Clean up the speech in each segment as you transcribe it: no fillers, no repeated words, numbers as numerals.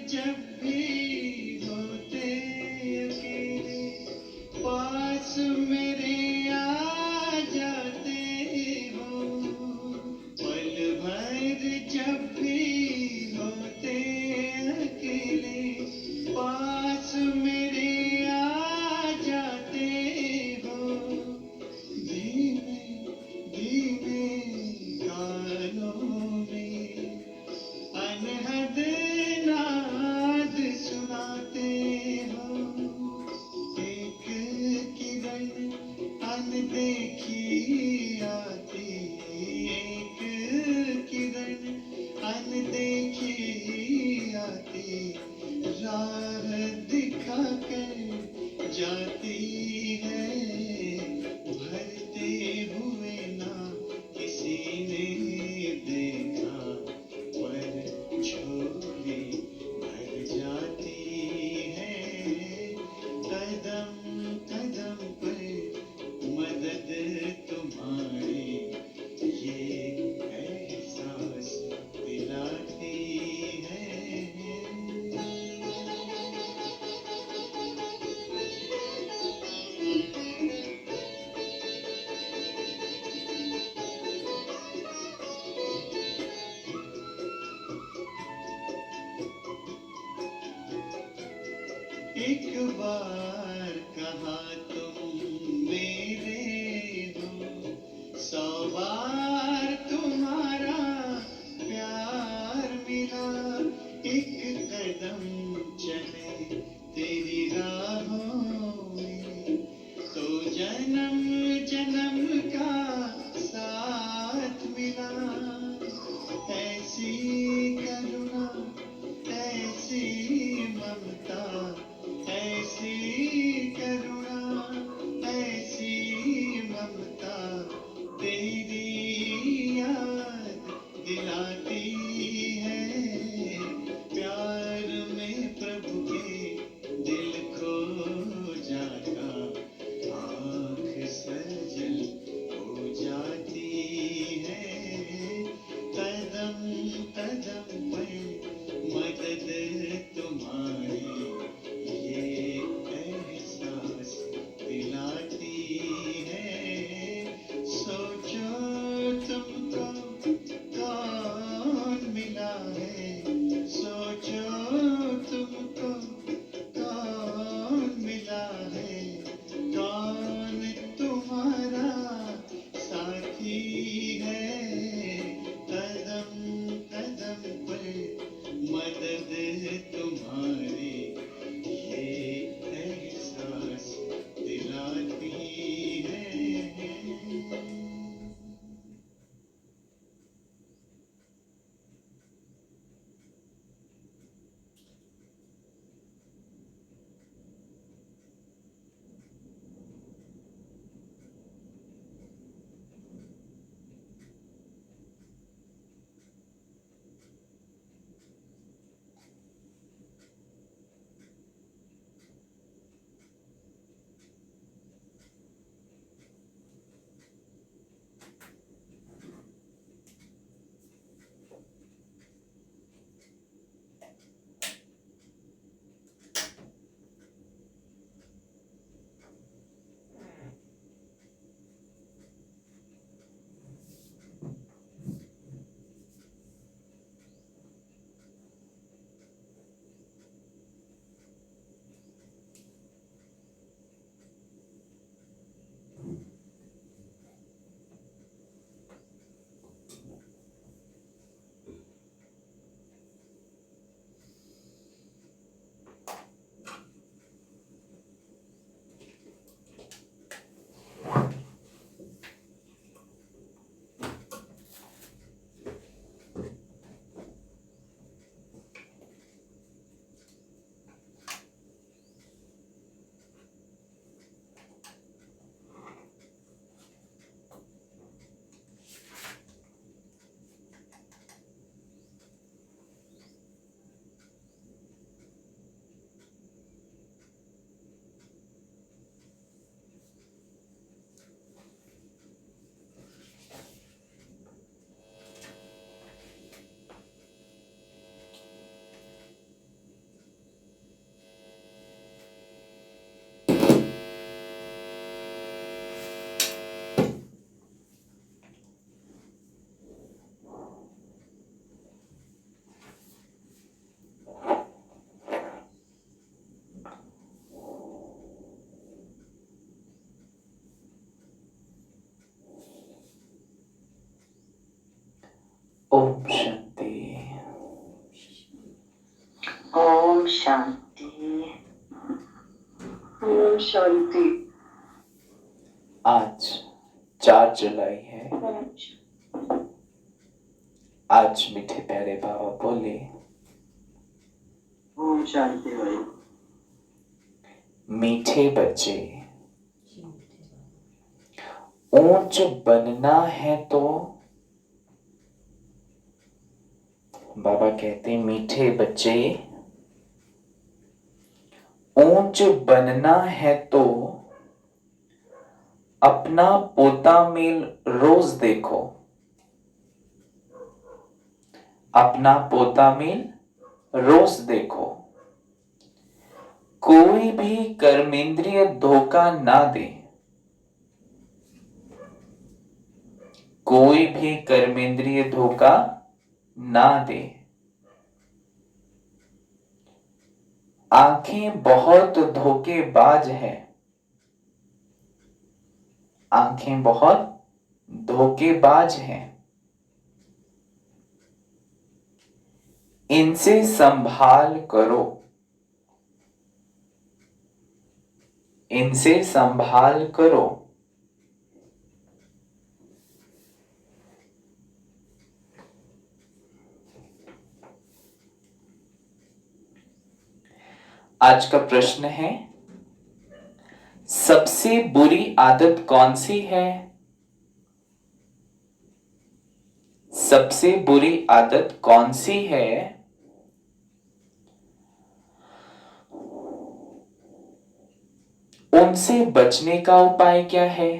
जब भी होते अकेले पास मेरे आ जाते हो। पल भर जब भी होते अकेले पास मेरे आ जाते हो। धीमे धीमे गानों में अनहद नाद सुनाते हो। एक किरण अनदेखी आती, एक किरण अनदेखी आती, राह दिखाकर जाती है। भरते हुए ना किसी ने देखा, पर झोली भर जाती है। कदम कदम पर मदद तुम्हारी ये एहसास दिलाती है। एक बार कहा तुम मेरे हो, 100 बार तुम्हारा प्यार मिला। एक कदम चले तेरी राहों में तो जन्म जन्म का साथ मिला। ऐसी करुणा, ऐसी ममता, ऐसी ओम शांति। ओम शांति। ओम शांति। आज 4 जुलाई है। आज मीठे प्यारे बाबा बोले, ओम शांति भाई। मीठे बच्चे, ऊंच बनना है तो बाबा कहते हैं, मीठे बच्चे, ऊंच बनना है तो अपना पोता मेल रोज देखो। अपना पोता मेल रोज देखो। कोई भी कर्मेंद्रिय धोखा ना दे। कोई भी कर्मेंद्रिय धोखा ना दे। आंखें बहुत धोखेबाज है। आंखें बहुत धोखेबाज हैं। इनसे संभाल करो। इनसे संभाल करो। आज का प्रश्न है, सबसे बुरी आदत कौन सी है? सबसे बुरी आदत कौन सी है? उनसे बचने का उपाय क्या है?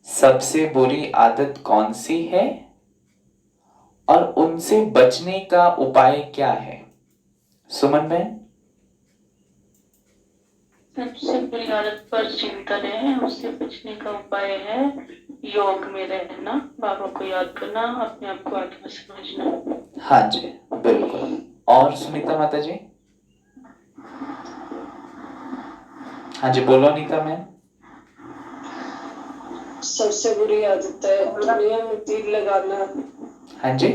सबसे बुरी आदत कौन सी है और उनसे बचने का उपाय क्या है? सुमन बहन। सबसे बुरी आदत पर चिंतन है, उससे बचने का उपाय है योग में रहना, बाबा को याद करना, अपने आप को आत्मा समझना। हाँ जी, बिल्कुल। और सुनीता माता जी? हाँ जी, बोलो नीता मैम। सबसे बुरी आदत है दुनिया में दिल लगाना। हाँ जी,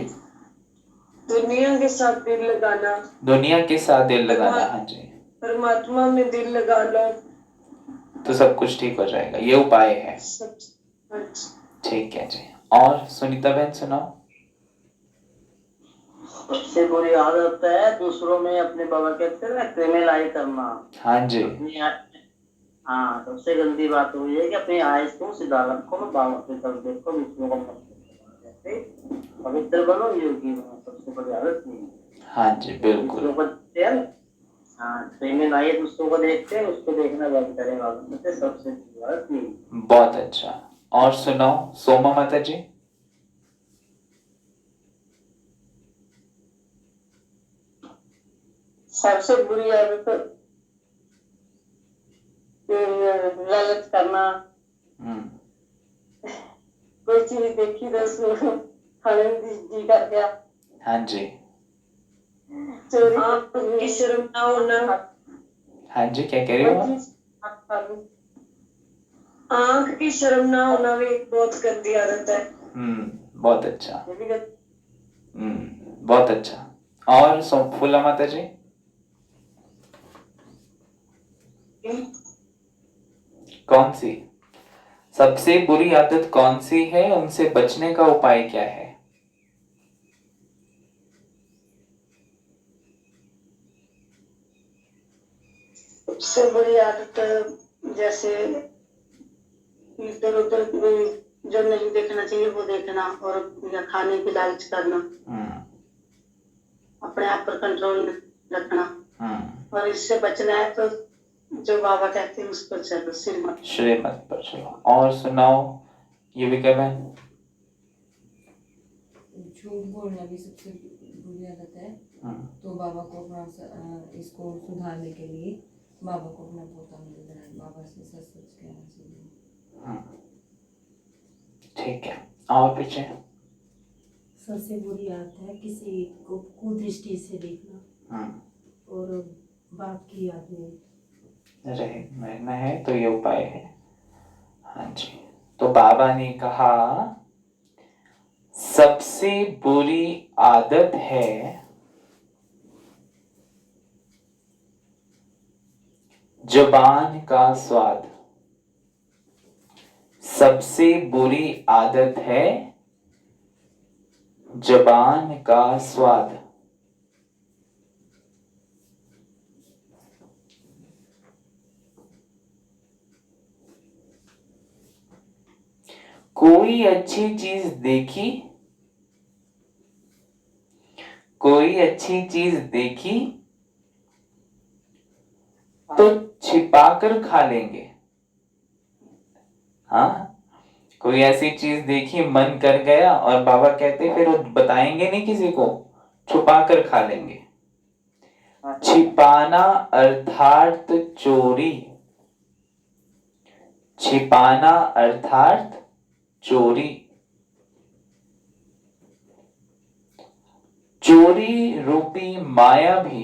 दुनिया के साथ दिल लगाना। दुनिया के साथ दिल लगाना। हाँ जी, परमात्मा में दिल लगा लो तो सब कुछ ठीक हो जाएगा, ये उपाय है। सब। ठीक है जी। और सुनीता बहन सुनाओ। सबसे बुरी आदत है दूसरों में अपने बाबा कहते हैं ना क्रिमिनलाई करना। हाँ जी, अपनी हाँ, सबसे गंदी बात हुई है कि अपनी आयस को सीधा रखो, बाबा की तरफ देखो, दूसरों को मत देखो। पवित्र बनो, योगी बनो, सबसे बड़ी आदत नहीं है। हाँ जी, बिल्कुल। दूसरों को देखते हैं, हाँ, क्रिमिनलाई दूसरों को देखते हैं, उसको देखना बंद करें। बाबा सबसे बड़ी आदत नहीं। बहुत अच्छा। और सुनाओ सोमा माता जी। सबसे बुरी आदत लालच करना। कोई चीज देखी तो उसको खाने में जी कर गया। हाँ जी, चोरी की शर्म ना होना। हाँ जी, क्या कह रही हो आप? आंख की शर्म ना होना भी बहुत गंदी आदत है। बहुत अच्छा। बहुत अच्छा। और फूला माता जी? कौन सी सबसे बुरी आदत कौन सी है, उनसे बचने का उपाय क्या है? सबसे बुरी आदत जैसे इधर उधर जो नहीं देखना चाहिए वो देखना, और या खाने की लालच करना, अपने आप पर कंट्रोल रखना। और इससे बचना है तो जो बाबा कहते हैं उस पर चलो, श्रीमत पर चलो। और सुनाओ युविका बहन। झूठ बोलना भी सबसे बुरी आदत है। तो बाबा को अपना इसको सुधारने के लिए बाबा को अपना पोता मिल रहा है, बाबा से सच सच कहना चाहिए। ठीक है। और पीछे? सबसे बुरी आदत है किसी को कुदृष्टि से देखना और बाप की याद में रहना है, तो ये उपाय है। हाँ जी, तो बाबा ने कहा सबसे बुरी आदत है जुबान का स्वाद। सबसे बुरी आदत है जुबान का स्वाद। कोई अच्छी चीज देखी, कोई अच्छी चीज देखी तो छिपाकर खा लेंगे। हाँ, कोई ऐसी चीज देखी, मन कर गया और बाबा कहते फिर वो बताएंगे नहीं किसी को, छुपा कर खा लेंगे। छिपाना अर्थात चोरी। छिपाना अर्थात चोरी। चोरी रूपी माया भी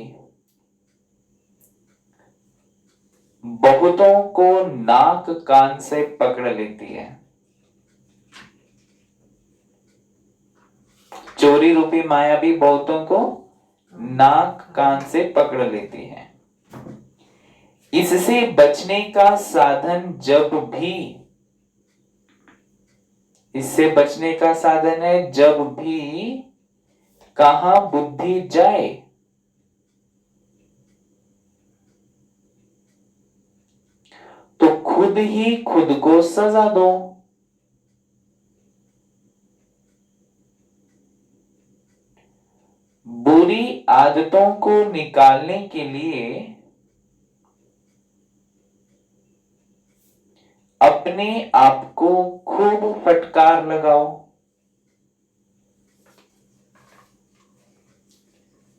बहुतों को नाक कान से पकड़ लेती है। चोरी रूपी माया भी बहुतों को नाक कान से पकड़ लेती है। इससे बचने का साधन जब भी, इससे बचने का साधन है जब भी कहां बुद्धि जाए तो खुद ही खुद को सजा दो। बुरी आदतों को निकालने के लिए अपने आप को खूब फटकार लगाओ।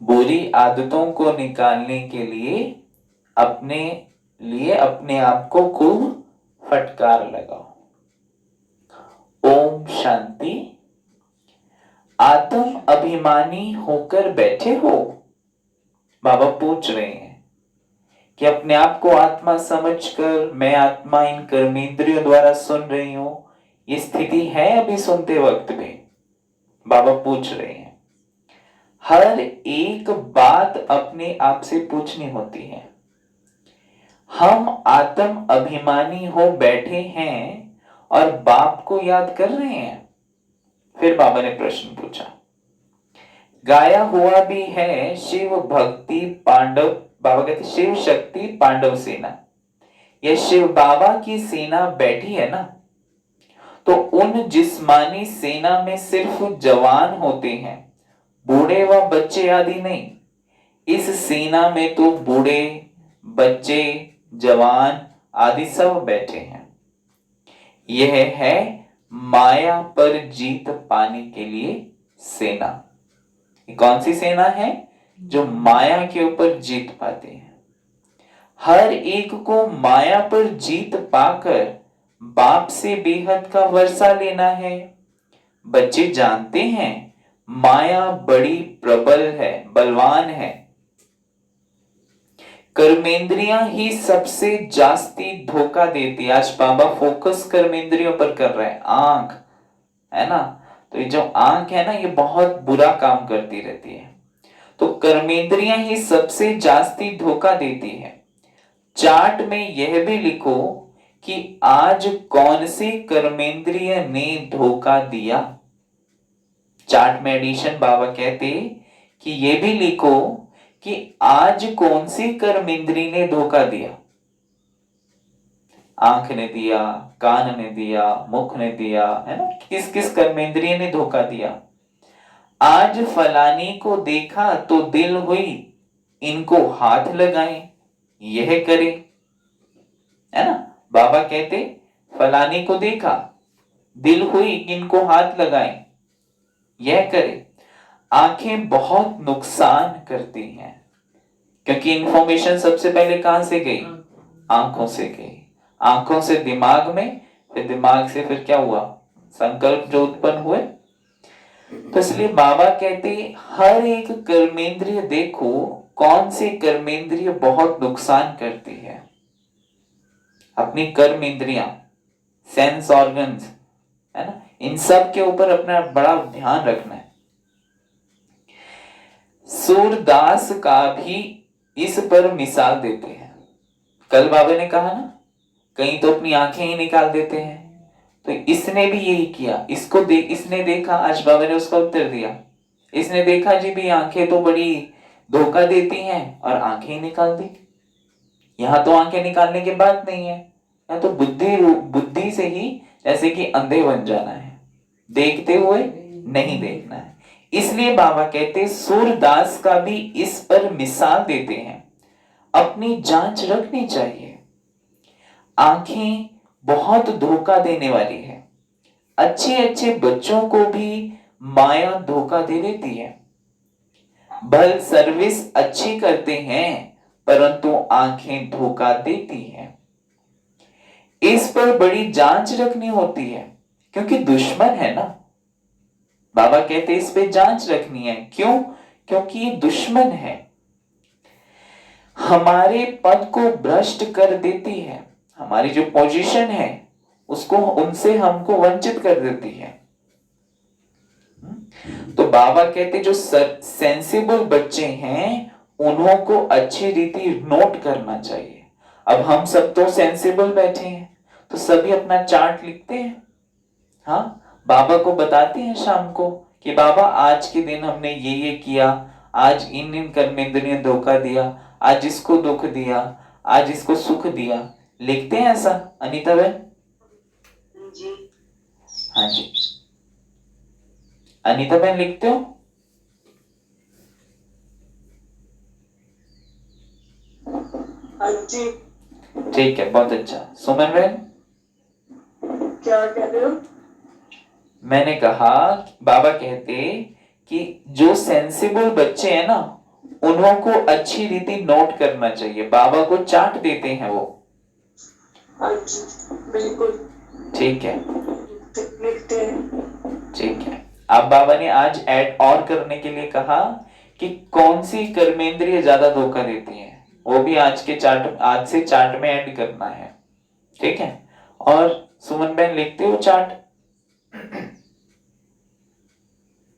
बुरी आदतों को निकालने के लिए अपने आप को खूब फटकार लगाओ। ओम शांति। आत्म अभिमानी होकर बैठे हो? बाबा पूछ रहे हैं कि अपने आप को आत्मा समझकर मैं आत्मा इन कर्मेंद्रियों द्वारा सुन रही हूं, ये स्थिति है अभी सुनते वक्त भी? बाबा पूछ रहे हैं। हर एक बात अपने आप से पूछनी होती है। हम आत्म अभिमानी हो बैठे हैं और बाप को याद कर रहे हैं। फिर बाबा ने प्रश्न पूछा, गाया हुआ भी है शिव भक्ति पांडव, बाबा कहते शिव शक्ति पांडव सेना। यह शिव बाबा की सेना बैठी है ना, तो उन जिस्मानी सेना में सिर्फ जवान होते हैं, बूढ़े व बच्चे आदि नहीं। इस सेना में तो बूढ़े, बच्चे, जवान आदि सब बैठे हैं। यह है माया पर जीत पाने के लिए सेना। ये कौन सी सेना है? जो माया के ऊपर जीत पाते हैं। हर एक को माया पर जीत पाकर बाप से बेहद का वर्षा लेना है। बच्चे जानते हैं माया बड़ी प्रबल है, बलवान है। कर्मेंद्रियां ही सबसे जास्ती धोखा देती है। आज बाबा फोकस कर्मेंद्रियों पर कर रहे हैं। आंख है ना, तो ये जो आंख है ना, ये बहुत बुरा काम करती रहती है। तो कर्मेंद्रियां ही सबसे जास्ती धोखा देती है। चार्ट में यह भी लिखो कि आज कौन सी कर्मेंद्रिय ने धोखा दिया। चार्ट में एडिशन बाबा कहते कि यह भी लिखो कि आज कौन सी कर्मेंद्री ने धोखा दिया। आंख ने दिया, कान ने दिया, मुख ने दिया, है ना, किस किस कर्मेंद्रिय ने धोखा दिया। आज फलानी को देखा तो दिल हुई इनको हाथ लगाएं, यह करे, है ना। बाबा कहते फलानी को देखा, दिल हुई इनको हाथ लगाएं, यह करे। आंखें बहुत नुकसान करती हैं, क्योंकि इंफॉर्मेशन सबसे पहले कहां से गई? आंखों से गई। आंखों से दिमाग में, फिर दिमाग से फिर क्या हुआ? संकल्प जो उत्पन्न हुए। तो इसलिए बाबा कहते हर एक कर्मेंद्रिय देखो कौन सी कर्मेंद्रिय बहुत नुकसान करती है। अपनी कर्मेंद्रियां, सेंस ऑर्गन्स, है ना, इन सब के ऊपर अपना बड़ा ध्यान रखना है। सूरदास का भी इस पर मिसाल देते हैं। कल बाबा ने कहा ना, कहीं तो अपनी आंखें ही निकाल देते हैं, तो इसने भी यही किया। इसने देखा, आज बाबा ने उसका उत्तर दिया। इसने देखा जी भी आंखें तो बड़ी धोखा देती हैं और आंखें ही निकाल दी। यहाँ तो आंखें निकालने की बात नहीं है, यहाँ तो बुद्धि से ही जैसे कि अंधे बन जाना है, देखते हुए नहीं देखना है। इसलिए बाबा कहते सूरदास का भी इस पर मिसाल देते हैं, अपनी जांच रखनी चाहिए। आंखें बहुत धोखा देने वाली है। अच्छे अच्छे बच्चों को भी माया धोखा दे देती है। भल सर्विस अच्छी करते हैं परंतु आंखें धोखा देती हैं। इस पर बड़ी जांच रखनी होती है, क्योंकि दुश्मन है ना। बाबा कहते इस पे जांच रखनी है। क्यों? क्योंकि ये दुश्मन है, हमारे पद को भ्रष्ट कर देती है, हमारी जो पोजीशन है उसको उनसे हमको वंचित कर देती है। तो बाबा कहते जो सेंसिबल बच्चे हैं उन्हों को अच्छी रीति नोट करना चाहिए। अब हम सब तो सेंसिबल बैठे हैं तो सभी अपना चार्ट लिखते हैं, हाँ, बाबा को बताते हैं शाम को कि बाबा आज के दिन हमने ये किया, आज इन कर्मेंद्रियों ने धोखा दिया, आज इसको दुख दिया, आज इसको सुख दिया। लिखते हैं ऐसा अनीता बहन? जी हाँ जी, अनीता बहन लिखते हो? हाँ जी। ठीक है, बहुत अच्छा। सुमन बहन? क्या कह रहे हो? मैंने कहा बाबा कहते कि जो सेंसिबल बच्चे हैं ना उन्हों को अच्छी रीति नोट करना चाहिए। बाबा को चार्ट देते हैं वो। हाँ जी बिल्कुल ठीक है, लिखते हैं। ठीक है। अब बाबा ने आज ऐड और करने के लिए कहा कि कौन सी कर्मेंद्रिय ज्यादा धोखा देती है, वो भी आज से चार्ट में ऐड करना है। ठीक है। और सुमन बहन लिखते हो चार्ट?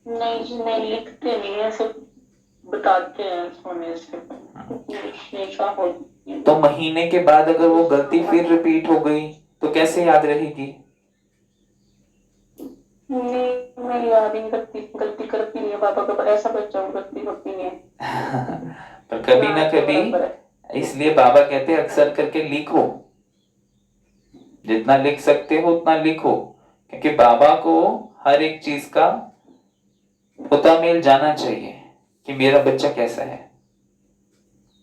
नहीं जी, नहीं लिखते नहीं है, सब बताते हैं सोने से। लिखने का होती है। तो महीने के बाद अगर वो गलती फिर रिपीट हो गई तो कैसे याद रहेगी? नहीं, मैं याद नहीं करती, गलती करती नहीं है। बाबा का ऐसा बच्चा हूँ, गलती होती नहीं है। पर कभी ना कभी, इसलिए बाबा कहते हैं अक्सर करके लिखो, जितना लिख सकते हो उतना लिखो, क्योंकि बाबा को हर एक चीज का पता मिल जाना चाहिए कि मेरा बच्चा कैसा है।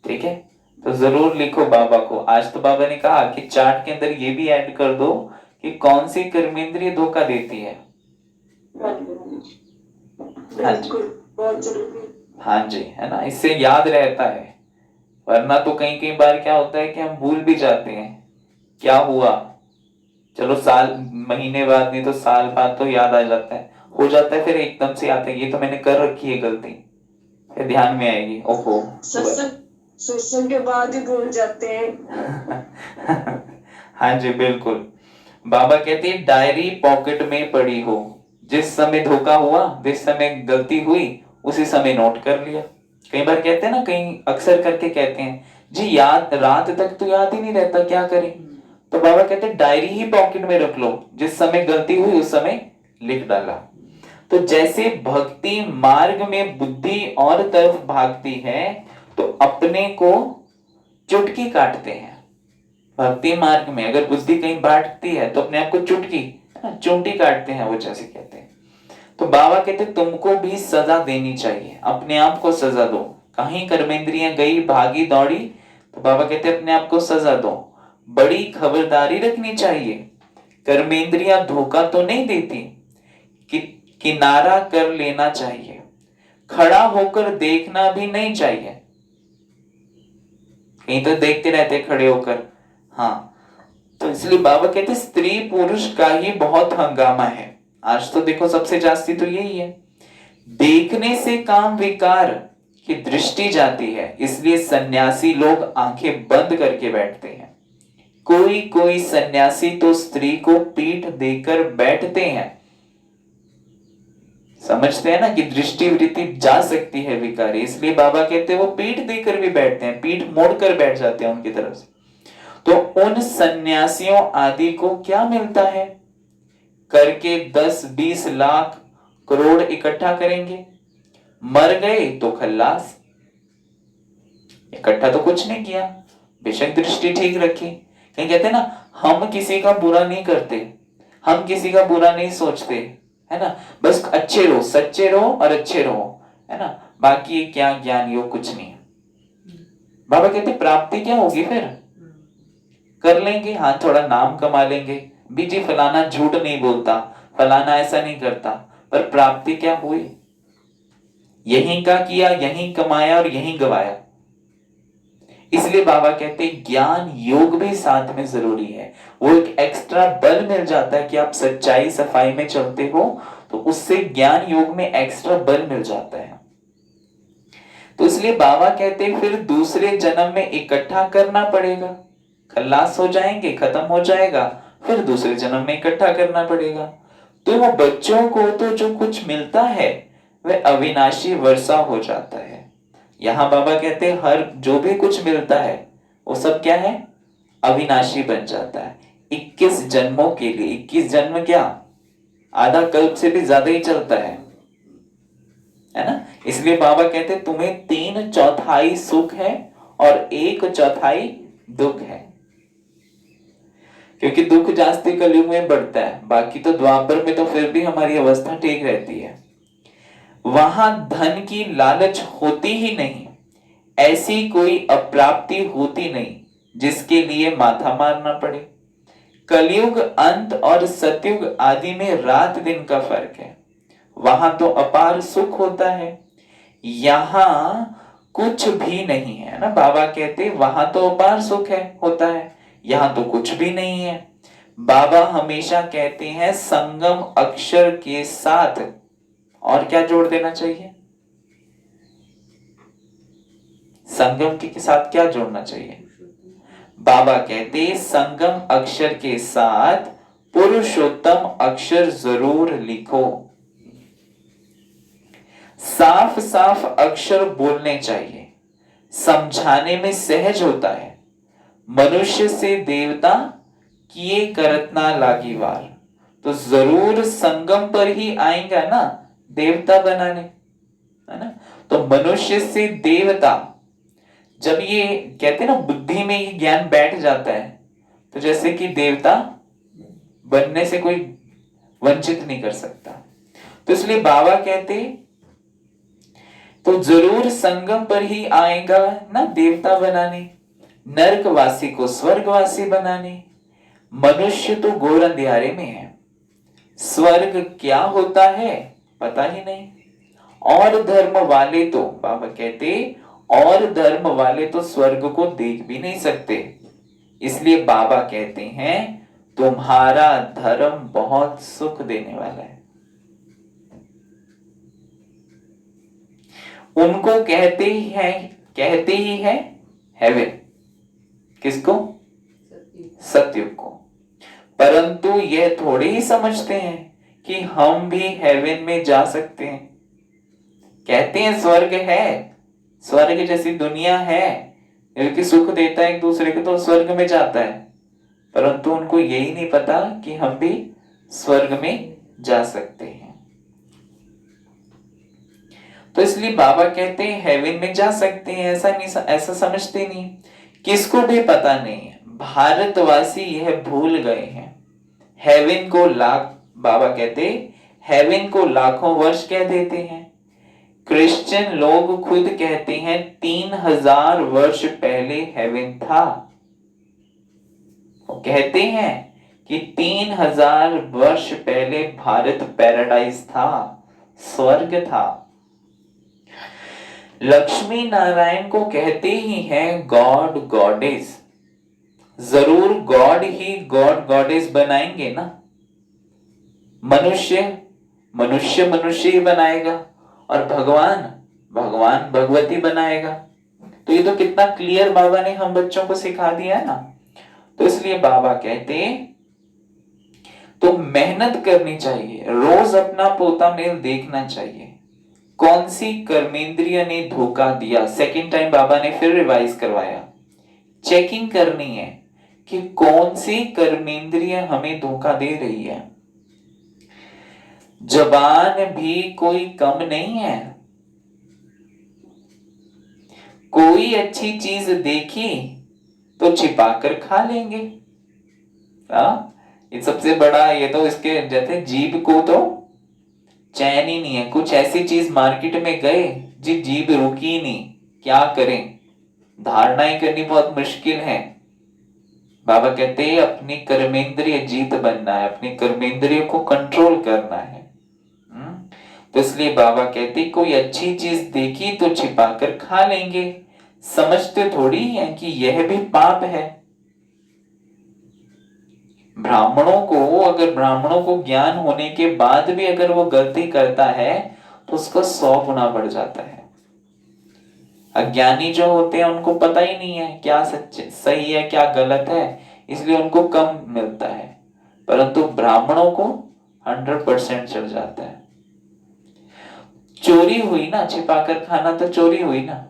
ठीक है, तो जरूर लिखो बाबा को। आज तो बाबा ने कहा कि चार्ट के अंदर ये भी ऐड कर दो कि कौन सी कर्मेंद्रिय धोखा देती है। हाँ जी, बहुत जरूरी। हाँ जी, है ना, इससे याद रहता है। वरना तो कई कई बार क्या होता है कि हम भूल भी जाते हैं क्या हुआ। चलो साल महीने बाद नहीं तो साल बाद तो याद आ जाता है, हो जाता है, फिर एकदम से आता है ये तो मैंने कर रखी है गलती, फिर ध्यान में आएगी, ओहो। सत्संग के बाद ही भूल जाते हैं। हाँ जी बिल्कुल। बाबा कहते हैं डायरी पॉकेट में पड़ी हो, जिस समय धोखा हुआ, जिस समय गलती हुई उसी समय नोट कर लिया। कई बार कहते हैं ना, कहीं अक्सर करके कहते हैं जी याद रात तक तो याद ही नहीं रहता, क्या करें? तो बाबा कहते हैं डायरी ही पॉकेट में रख लो, जिस समय गलती हुई उस समय लिख डाला। तो जैसे भक्ति मार्ग में बुद्धि और तरफ भागती है तो अपने को चुटकी काटते हैं। भक्ति मार्ग में अगर बुद्धि कहीं भागती है तो अपने आप को चूंटी काटते हैं, वो जैसे कहते हैं। तो बाबा कहते तुमको भी सजा देनी चाहिए, अपने आप को सजा दो। कहीं कर्मेंद्रियां गई भागी दौड़ी तो बाबा कहते अपने आप को सजा दो। बड़ी खबरदारी रखनी चाहिए, कर्मेंद्रियां धोखा तो नहीं देती, किनारा कर लेना चाहिए, खड़ा होकर देखना भी नहीं चाहिए। कहीं तो देखते रहते खड़े होकर, हाँ। तो इसलिए बाबा कहते स्त्री पुरुष का ही बहुत हंगामा है। आज तो देखो सबसे जास्ती तो यही है, देखने से काम विकार की दृष्टि जाती है, इसलिए सन्यासी लोग आंखें बंद करके बैठते हैं। कोई कोई सन्यासी तो स्त्री को पीठ देकर बैठते हैं, समझते हैं ना कि दृष्टि वृत्ति जा सकती है विकारी, इसलिए बाबा कहते हैं वो पीठ देकर भी बैठते हैं, पीठ मोड़कर बैठ जाते हैं उनकी तरफ से। तो उन सन्यासियों आदि को क्या मिलता है? करके 10-20 लाख करोड़ इकट्ठा करेंगे, मर गए तो खल्लास। इकट्ठा तो कुछ नहीं किया, बेशक दृष्टि ठीक रखी। कहीं कहते हैं ना, हम किसी का बुरा नहीं करते, हम किसी का बुरा नहीं सोचते, है ना, बस अच्छे रहो, सच्चे रहो और अच्छे रहो, है ना, बाकी क्या ज्ञान योग कुछ नहीं। बाबा कहते प्राप्ति क्या होगी फिर? कर लेंगे, हाँ थोड़ा नाम कमा लेंगे, बीजी फलाना झूठ नहीं बोलता, फलाना ऐसा नहीं करता, पर प्राप्ति क्या हुई? यहीं का किया, यहीं कमाया और यहीं गवाया। इसलिए बाबा कहते हैं ज्ञान योग भी साथ में जरूरी है। वो एक एक्स्ट्रा बल मिल जाता है कि आप सच्चाई सफाई में चलते हो, तो उससे ज्ञान योग में एक्स्ट्रा बल मिल जाता है। तो इसलिए बाबा कहते हैं फिर दूसरे जन्म में इकट्ठा करना पड़ेगा, खल्लास हो जाएंगे, खत्म हो जाएगा, फिर दूसरे जन्म में इकट्ठा करना पड़ेगा। तो वो बच्चों को तो जो कुछ मिलता है वह अविनाशी वर्षा हो जाता है। यहां बाबा कहते हैं हर जो भी कुछ मिलता है वो सब क्या है? अविनाशी बन जाता है। 21 जन्मों के लिए, 21 जन्म क्या, आधा कल्प से भी ज्यादा ही चलता है ना। इसलिए बाबा कहते हैं तुम्हें 3/4 सुख है और 1/4 दुख है, क्योंकि दुख जास्ती कलयुग में बढ़ता है, बाकी तो द्वापर में तो फिर भी हमारी अवस्था ठीक रहती है। वहां धन की लालच होती ही नहीं, ऐसी कोई अप्राप्ति होती नहीं जिसके लिए माथा मारना पड़े। कलयुग अंत और सतयुग आदि में रात दिन का फर्क है। वहां तो अपार सुख होता है, यहां कुछ भी नहीं है ना। बाबा कहते वहां तो अपार सुख है, होता है, यहां तो कुछ भी नहीं है। बाबा हमेशा कहते हैं संगम अक्षर के साथ और क्या जोड़ देना चाहिए? संगम के साथ क्या जोड़ना चाहिए? बाबा कहते संगम अक्षर के साथ पुरुषोत्तम अक्षर जरूर लिखो। साफ साफ अक्षर बोलने चाहिए, समझाने में सहज होता है। मनुष्य से देवता किए करत ना लागी वार, तो जरूर संगम पर ही आएगा ना देवता बनाने, है ना। तो मनुष्य से देवता, जब ये कहते हैं ना बुद्धि में ये ज्ञान बैठ जाता है, तो जैसे कि देवता बनने से कोई वंचित नहीं कर सकता। तो इसलिए बाबा कहते तो जरूर संगम पर ही आएगा ना देवता बनाने, नरकवासी को स्वर्गवासी बनाने। मनुष्य तो घोर अंधियारे में है, स्वर्ग क्या होता है पता ही नहीं। और धर्म वाले तो बाबा कहते और धर्म वाले तो स्वर्ग को देख भी नहीं सकते। इसलिए बाबा कहते हैं तुम्हारा धर्म बहुत सुख देने वाला है। उनको कहते ही है हेवन, किसको? सतयुग को। परंतु यह थोड़े ही समझते हैं कि हम भी हेवन में जा सकते हैं। कहते हैं स्वर्ग है, स्वर्ग जैसी दुनिया है, क्योंकि सुख देता है एक दूसरे को, तो स्वर्ग में जाता है। परंतु उनको यही नहीं पता कि हम भी स्वर्ग में जा सकते हैं। तो इसलिए बाबा कहते हैं हेवन में जा सकते हैं, ऐसा समझते नहीं, किसको भी पता नहीं है। भारतवासी यह भूल गए हैं। हेवन को बाबा कहते हेवन को लाखों वर्ष कह देते हैं। क्रिश्चियन लोग खुद कहते हैं 3000 वर्ष पहले हेवन था। वो कहते हैं कि 3000 वर्ष पहले भारत पैराडाइज था, स्वर्ग था। लक्ष्मी नारायण को कहते ही हैं गॉड गॉडेस, जरूर गॉड ही गॉड गॉडेस बनाएंगे ना। मनुष्य ही बनाएगा और भगवान भगवती बनाएगा। तो ये तो कितना क्लियर बाबा ने हम बच्चों को सिखा दिया है ना। तो इसलिए बाबा कहते तो तो मेहनत करनी चाहिए, रोज अपना पोता मेल देखना चाहिए, कौन सी कर्मेंद्रिय ने धोखा दिया। सेकंड टाइम बाबा ने फिर रिवाइज करवाया, चेकिंग करनी है कि कौन सी कर्मेंद्रिय हमें धोखा दे रही है। जबान भी कोई कम नहीं है, कोई अच्छी चीज देखी तो छिपाकर खा लेंगे। ये सबसे बड़ा, ये तो इसके जैसे जीभ को तो चैन ही नहीं है। कुछ ऐसी चीज मार्केट में गए जी जीभ रुकी नहीं, क्या करें, धारणाएं करनी बहुत मुश्किल है। बाबा कहते हैं अपनी कर्मेंद्रिय जीत बनना है, अपनी कर्मेंद्रिय को कंट्रोल करना है। तो इसलिए बाबा कहते कोई अच्छी चीज देखी तो छिपाकर खा लेंगे। समझते थोड़ी है कि यह भी पाप है। ब्राह्मणों को ज्ञान होने के बाद भी अगर वो गलती करता है तो उसका 100 गुना बढ़ जाता है। अज्ञानी जो होते हैं उनको पता ही नहीं है क्या सही है क्या गलत है, इसलिए उनको कम मिलता है, परंतु ब्राह्मणों को 100% चढ़ जाता है। चोरी हुई ना, छिपाकर खाना तो चोरी हुई ना।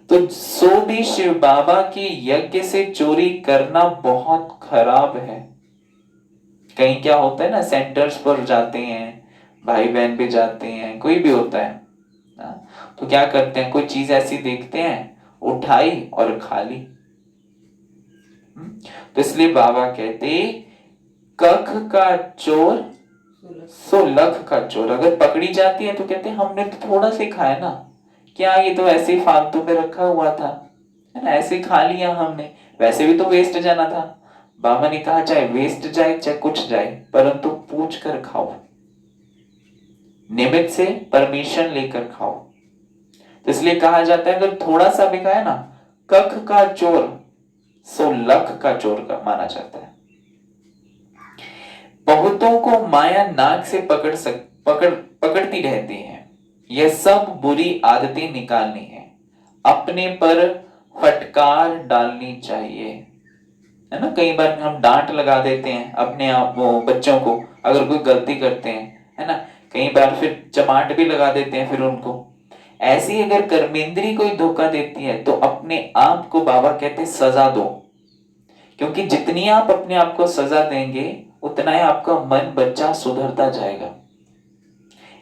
तो सो भी शिव बाबा के यज्ञ से चोरी करना बहुत खराब है। कहीं क्या होता है ना, सेंटर्स पर जाते हैं, भाई बहन भी जाते हैं, कोई भी होता है ना, तो क्या करते हैं, कोई चीज ऐसी देखते हैं, उठाई और खा ली। तो इसलिए बाबा कहते कख का चोर सो लख का चोर। अगर पकड़ी जाती है तो कहते हैं हमने तो थोड़ा से खाया ना, क्या ये तो ऐसे ही फालतू में रखा हुआ था, है ना, ऐसे खा लिया हमने, वैसे भी तो वेस्ट जाना था। बाबा ने कहा चाहे वेस्ट जाए चाहे कुछ जाए, परंतु पूछ कर खाओ, निमित्त से परमिशन लेकर खाओ। तो इसलिए कहा जाता है अगर थोड़ा सा भी खाया ना, कख का चोर सो लख का चोर का माना जाता है। बहुतों को माया नाक से पकड़ती रहती है। यह सब बुरी आदतें निकालनी है, अपने पर फटकार डालनी चाहिए, है ना। कई बार हम डांट लगा देते हैं अपने आप वो बच्चों को अगर कोई गलती करते हैं, है ना, कई बार फिर चमाट भी लगा देते हैं फिर उनको। ऐसी अगर कर्मेंद्री कोई धोखा देती है तो अपने आप को बाबा कहते सजा दो, क्योंकि जितनी आप अपने आप को सजा देंगे उतना ही आपका मन बच्चा सुधरता जाएगा।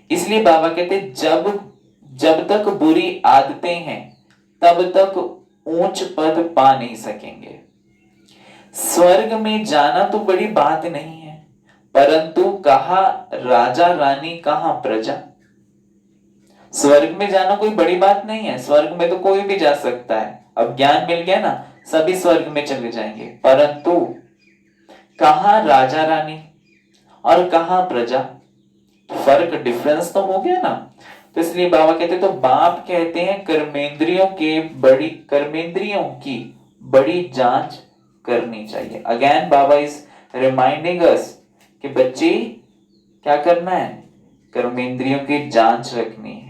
इसलिए बाबा कहते जब तक बुरी आदतें हैं तब तक ऊंच पद पा नहीं सकेंगे। स्वर्ग में जाना तो बड़ी बात नहीं है, परंतु कहा राजा रानी कहा प्रजा। स्वर्ग में जाना कोई बड़ी बात नहीं है, स्वर्ग में तो कोई भी जा सकता है। अब ज्ञान मिल गया ना, सभी स्वर्ग में चले जाएंगे, परंतु कहा राजा रानी और कहा प्रजा, फर्क डिफरेंस तो हो गया ना। तो इसलिए बाबा कहते तो बाप कहते हैं कर्मेंद्रियों की बड़ी जांच करनी चाहिए। अगेन बाबा इज रिमाइंडिंग अस कि बच्चे क्या करना है, कर्मेंद्रियों की जांच रखनी है।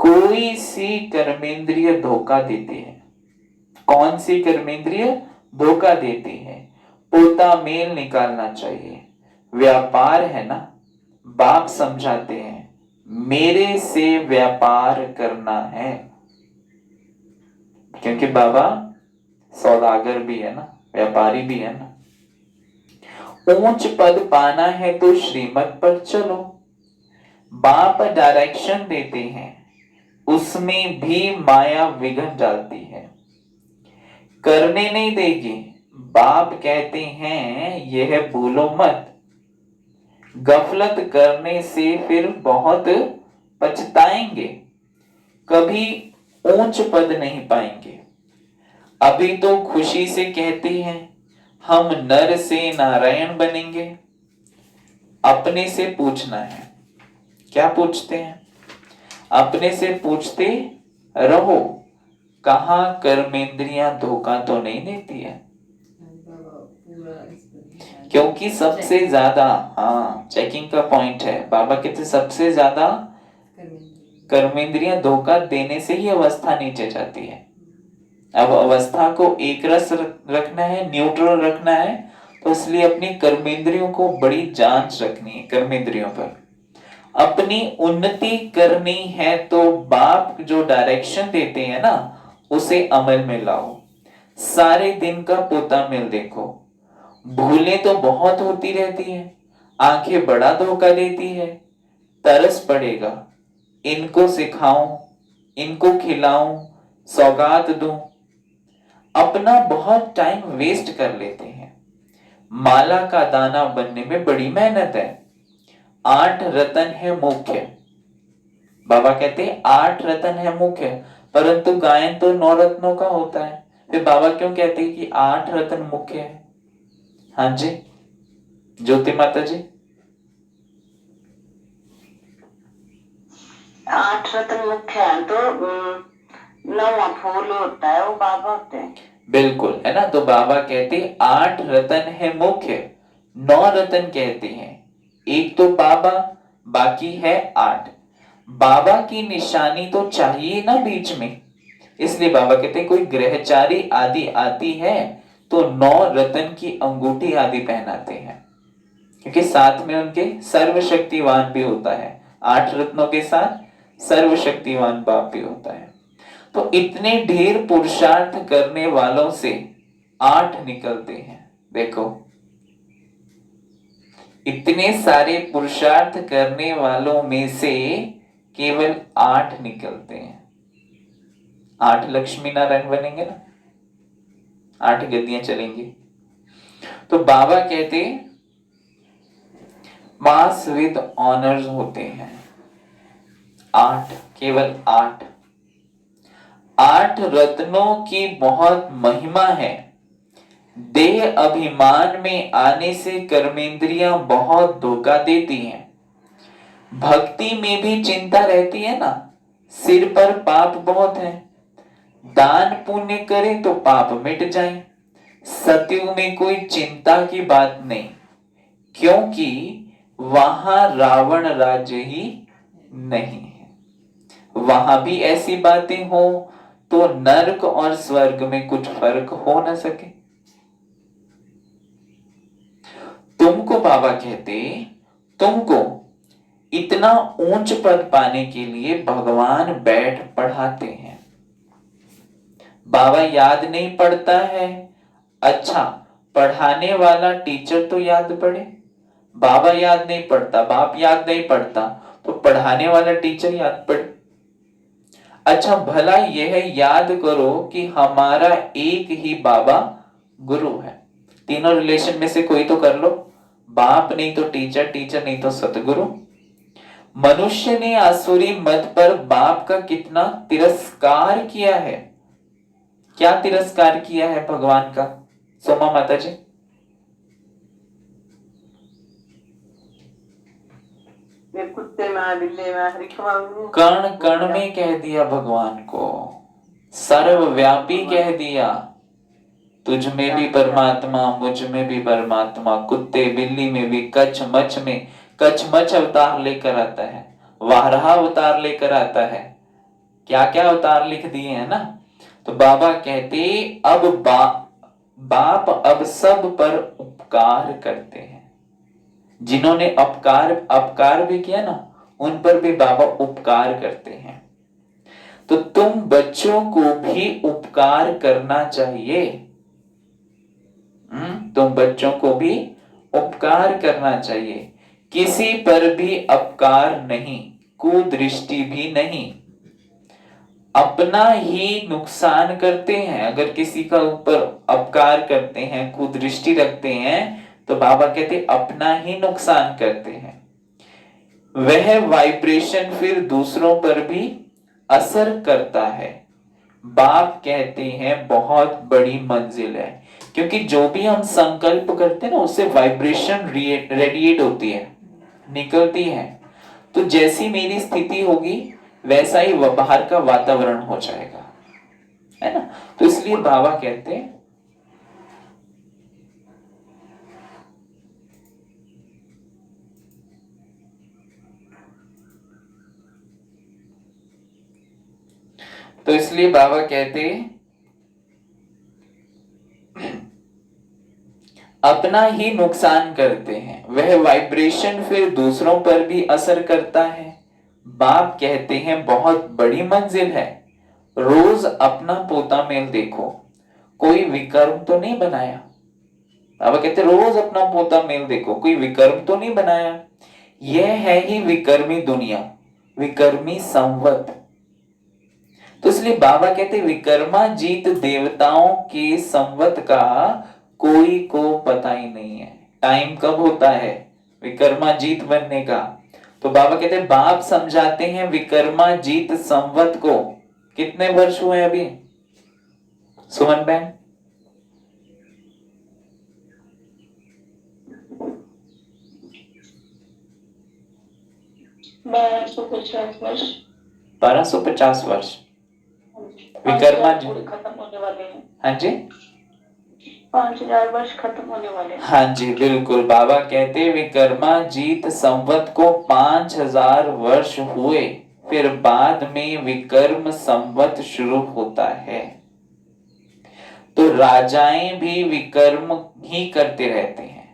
कोई सी कर्मेंद्रिय धोखा देती है, कौन सी कर्मेंद्रिय धोखा देती है, पोता मेल निकालना चाहिए। व्यापार है ना, बाप समझाते हैं मेरे से व्यापार करना है, क्योंकि बाबा सौदागर भी है ना, व्यापारी भी है ना। ऊंच पद पाना है तो श्रीमत पर चलो। बाप डायरेक्शन देते हैं, उसमें भी माया विघ्न डालती है, करने नहीं देगी। बाप कहते हैं यह भूलो मत, गफलत करने से फिर बहुत पछताएंगे, कभी ऊंच पद नहीं पाएंगे। अभी तो खुशी से कहते हैं हम नर से नारायण बनेंगे। अपने से पूछना है, क्या पूछते हैं, अपने से पूछते रहो कहां कर्मेंद्रियां धोखा तो नहीं देती है। क्योंकि सबसे ज्यादा चेकिंग का पॉइंट है। बाबा कहते सबसे ज्यादा कर्मेंद्रियां धोखा देने से ही अवस्था नीचे जाती है। अब अवस्था को एक रस रखना है, न्यूट्रल रखना है, तो इसलिए अपनी कर्मेंद्रियों को बड़ी जांच रखनी है। कर्मेंद्रियों पर अपनी उन्नति करनी है तो बाप जो डायरेक्शन देते हैं ना, उसे अमल में लाओ। सारे दिन का पोता मिल देखो, भूलें तो बहुत होती रहती है, आंखें बड़ा धोखा देती है। तरस पड़ेगा, इनको सिखाऊं, इनको खिलाऊं, सौगात दूं। अपना बहुत टाइम वेस्ट कर लेते हैं। माला का दाना बनने में बड़ी मेहनत है। 8 रतन है मुख्य। बाबा कहते हैं 8 रतन है मुख्य, परंतु गायन तो 9 रत्नों का होता है। फिर बाबा क्यों कहते हैं कि 8 रतन मुख्य है? हाँ जी ज्योति माता जी। 8 रत्न मुख्य है तो 9वां फूल होता है वो बाबा होते हैं। बिल्कुल है ना। तो बाबा कहते 8 रतन है मुख्य, 9 रतन कहते हैं। एक तो बाबा, बाकी है 8। बाबा की निशानी तो चाहिए ना बीच में, इसलिए बाबा कहते कोई ग्रहचारी आदि आती है तो 9 रतन की अंगूठी आदि पहनाते हैं, क्योंकि साथ में उनके सर्वशक्तिवान भी होता है। 8 रत्नों के साथ सर्वशक्तिवान बाप भी होता है। तो इतने ढेर पुरुषार्थ करने वालों से 8 निकलते हैं। देखो, इतने सारे पुरुषार्थ करने वालों में से केवल 8 निकलते हैं। 8 लक्ष्मी नारायण बनेंगे ना, 8 गद्दियां चलेंगी। तो बाबा कहते मास विद ऑनर्स होते हैं 8, केवल 8। 8 रत्नों की बहुत महिमा है। देह अभिमान में आने से कर्मेंद्रियां बहुत धोखा देती हैं। भक्ति में भी चिंता रहती है ना, सिर पर पाप बहुत है। दान पुण्य करें तो पाप मिट जाए। सतयुग में कोई चिंता की बात नहीं, क्योंकि वहां रावण राज्य ही नहीं है। वहां भी ऐसी बातें हो तो नरक और स्वर्ग में कुछ फर्क हो ना सके। तुमको बाबा कहते तुमको इतना ऊंच पद पाने के लिए भगवान बैठ पढ़ाते हैं। बाबा याद नहीं पड़ता है, अच्छा पढ़ाने वाला टीचर तो याद पड़े। बाबा याद नहीं पड़ता, बाप याद नहीं पड़ता, तो पढ़ाने वाला टीचर याद पड़े। अच्छा भला यह याद करो कि हमारा एक ही बाबा गुरु है। तीनों रिलेशन में से कोई तो कर लो, बाप नहीं तो टीचर, टीचर नहीं तो सतगुरु। मनुष्य ने आसुरी मत पर बाप का कितना तिरस्कार किया है। क्या तिरस्कार किया है भगवान का, सोमा माता जी? कुत्ते में, बिल्ले में, कण कण में कह दिया भगवान को, सर्वव्यापी कह दिया। तुझ में भी परमात्मा, मुझ में भी परमात्मा, कुत्ते बिल्ली में भी, कच्छ मच्छ में। कच्छ मच्छ अवतार लेकर आता है, वाराह अवतार लेकर आता है, क्या क्या अवतार लिख दिए हैं ना। तो बाबा कहते अब बाप अब सब पर उपकार करते हैं। जिन्होंने अपकार भी किया ना, उन पर भी बाबा उपकार करते हैं। तो तुम बच्चों को भी उपकार करना चाहिए। तुम बच्चों को भी उपकार करना चाहिए। किसी पर भी अपकार नहीं, कुदृष्टि भी नहीं। अपना ही नुकसान करते हैं। अगर किसी का ऊपर अपकार करते हैं, कुदृष्टि रखते हैं, तो बाबा कहते अपना ही नुकसान करते हैं। वह वाइब्रेशन फिर दूसरों पर भी असर करता है। बाप कहते हैं बहुत बड़ी मंजिल है, क्योंकि जो भी हम संकल्प करते हैं ना, उससे वाइब्रेशन रेडिएट होती है, निकलती है। तो जैसी मेरी स्थिति होगी वैसा ही बाहर का वातावरण हो जाएगा, है ना। तो इसलिए बाबा कहते हैं तो इसलिए बाबा कहते अपना ही नुकसान करते हैं, वह वाइब्रेशन फिर दूसरों पर भी असर करता है। बाप कहते हैं बहुत बड़ी मंजिल है, रोज अपना पोता मेल देखो, कोई विकर्म तो नहीं बनाया। बाबा कहते रोज अपना पोता मेल देखो, कोई विकर्म तो नहीं बनाया। यह है ही विकर्मी दुनिया, विकर्मी संवत। तो इसलिए बाबा कहते विकर्माजीत देवताओं के संवत का कोई को पता ही नहीं है, टाइम कब होता है विकर्माजीत बनने का। तो बाबा कहते बाप समझाते हैं विकर्माजीत संवत को। कितने वर्ष हुए अभी सुमन बहन? 1250 वर्ष। 1250 वर्ष विकर्माजीत खत्म होने वाले हैं। हाँ जी, 5000 वर्ष खत्म होने वाले हैं। हाँ जी बिल्कुल। बाबा कहते विकर्माजीत संवत को 5000 वर्ष हुए, फिर बाद में विकर्म संवत शुरू होता है। तो राजाएं भी विकर्म ही करते रहते हैं।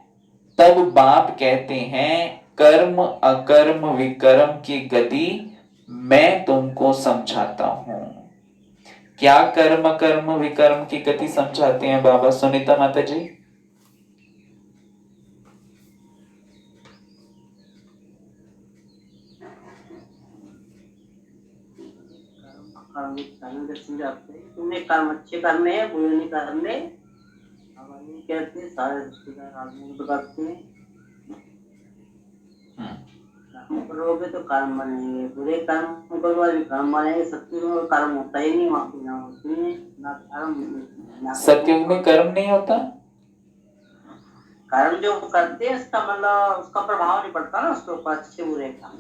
तब बाप कहते हैं कर्म अकर्म विकर्म की गति मैं तुमको समझाता हूं। क्या कर्म कर्म विकर्म की गति समझाते हैं बाबा? सुनीता माता जी। तुमने कर्म अच्छे करने हैं, बुरे नहीं करने। अब ये कहते हैं सारे रिश्तेदार आदमी तो करते हैं, कर्म करोगे तो कर्म बनेंगे, बुरे कर्म करोगे भी कर्म बनेंगे। सत्युग में कर्म होता ही नहीं, वहाँ ना होती है ना कर्म। सत्युग में कर्म नहीं होता। कर्म जो करते हैं उसका मतलब उसका प्रभाव नहीं पड़ता ना उसके ऊपर, अच्छे बुरे का।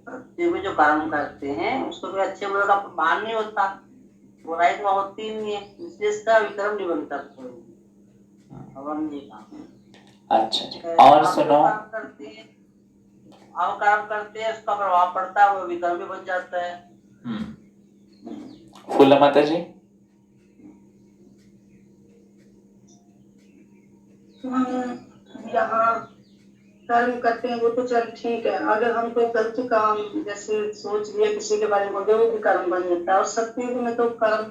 सत्युग में जो कर्म करते हैं उसको कोई अच्छे बुरे का प्रभाव नहीं होता, बुराई तो होती ही नहीं है, इसलिए इसका विक्रम नहीं बनता। अच्छा और सुनो, अब काम करते हैं उसका प्रभाव पड़ता है, वो विक्रम भी बन जाता है। फूला माता जी। यहाँ कर्म करते हैं वो तो चल ठीक है, अगर हम कोई गलत काम जैसे सोच लिया किसी के बारे में वो भी कर्म बन जाता है। और सत्युग में तो कर्म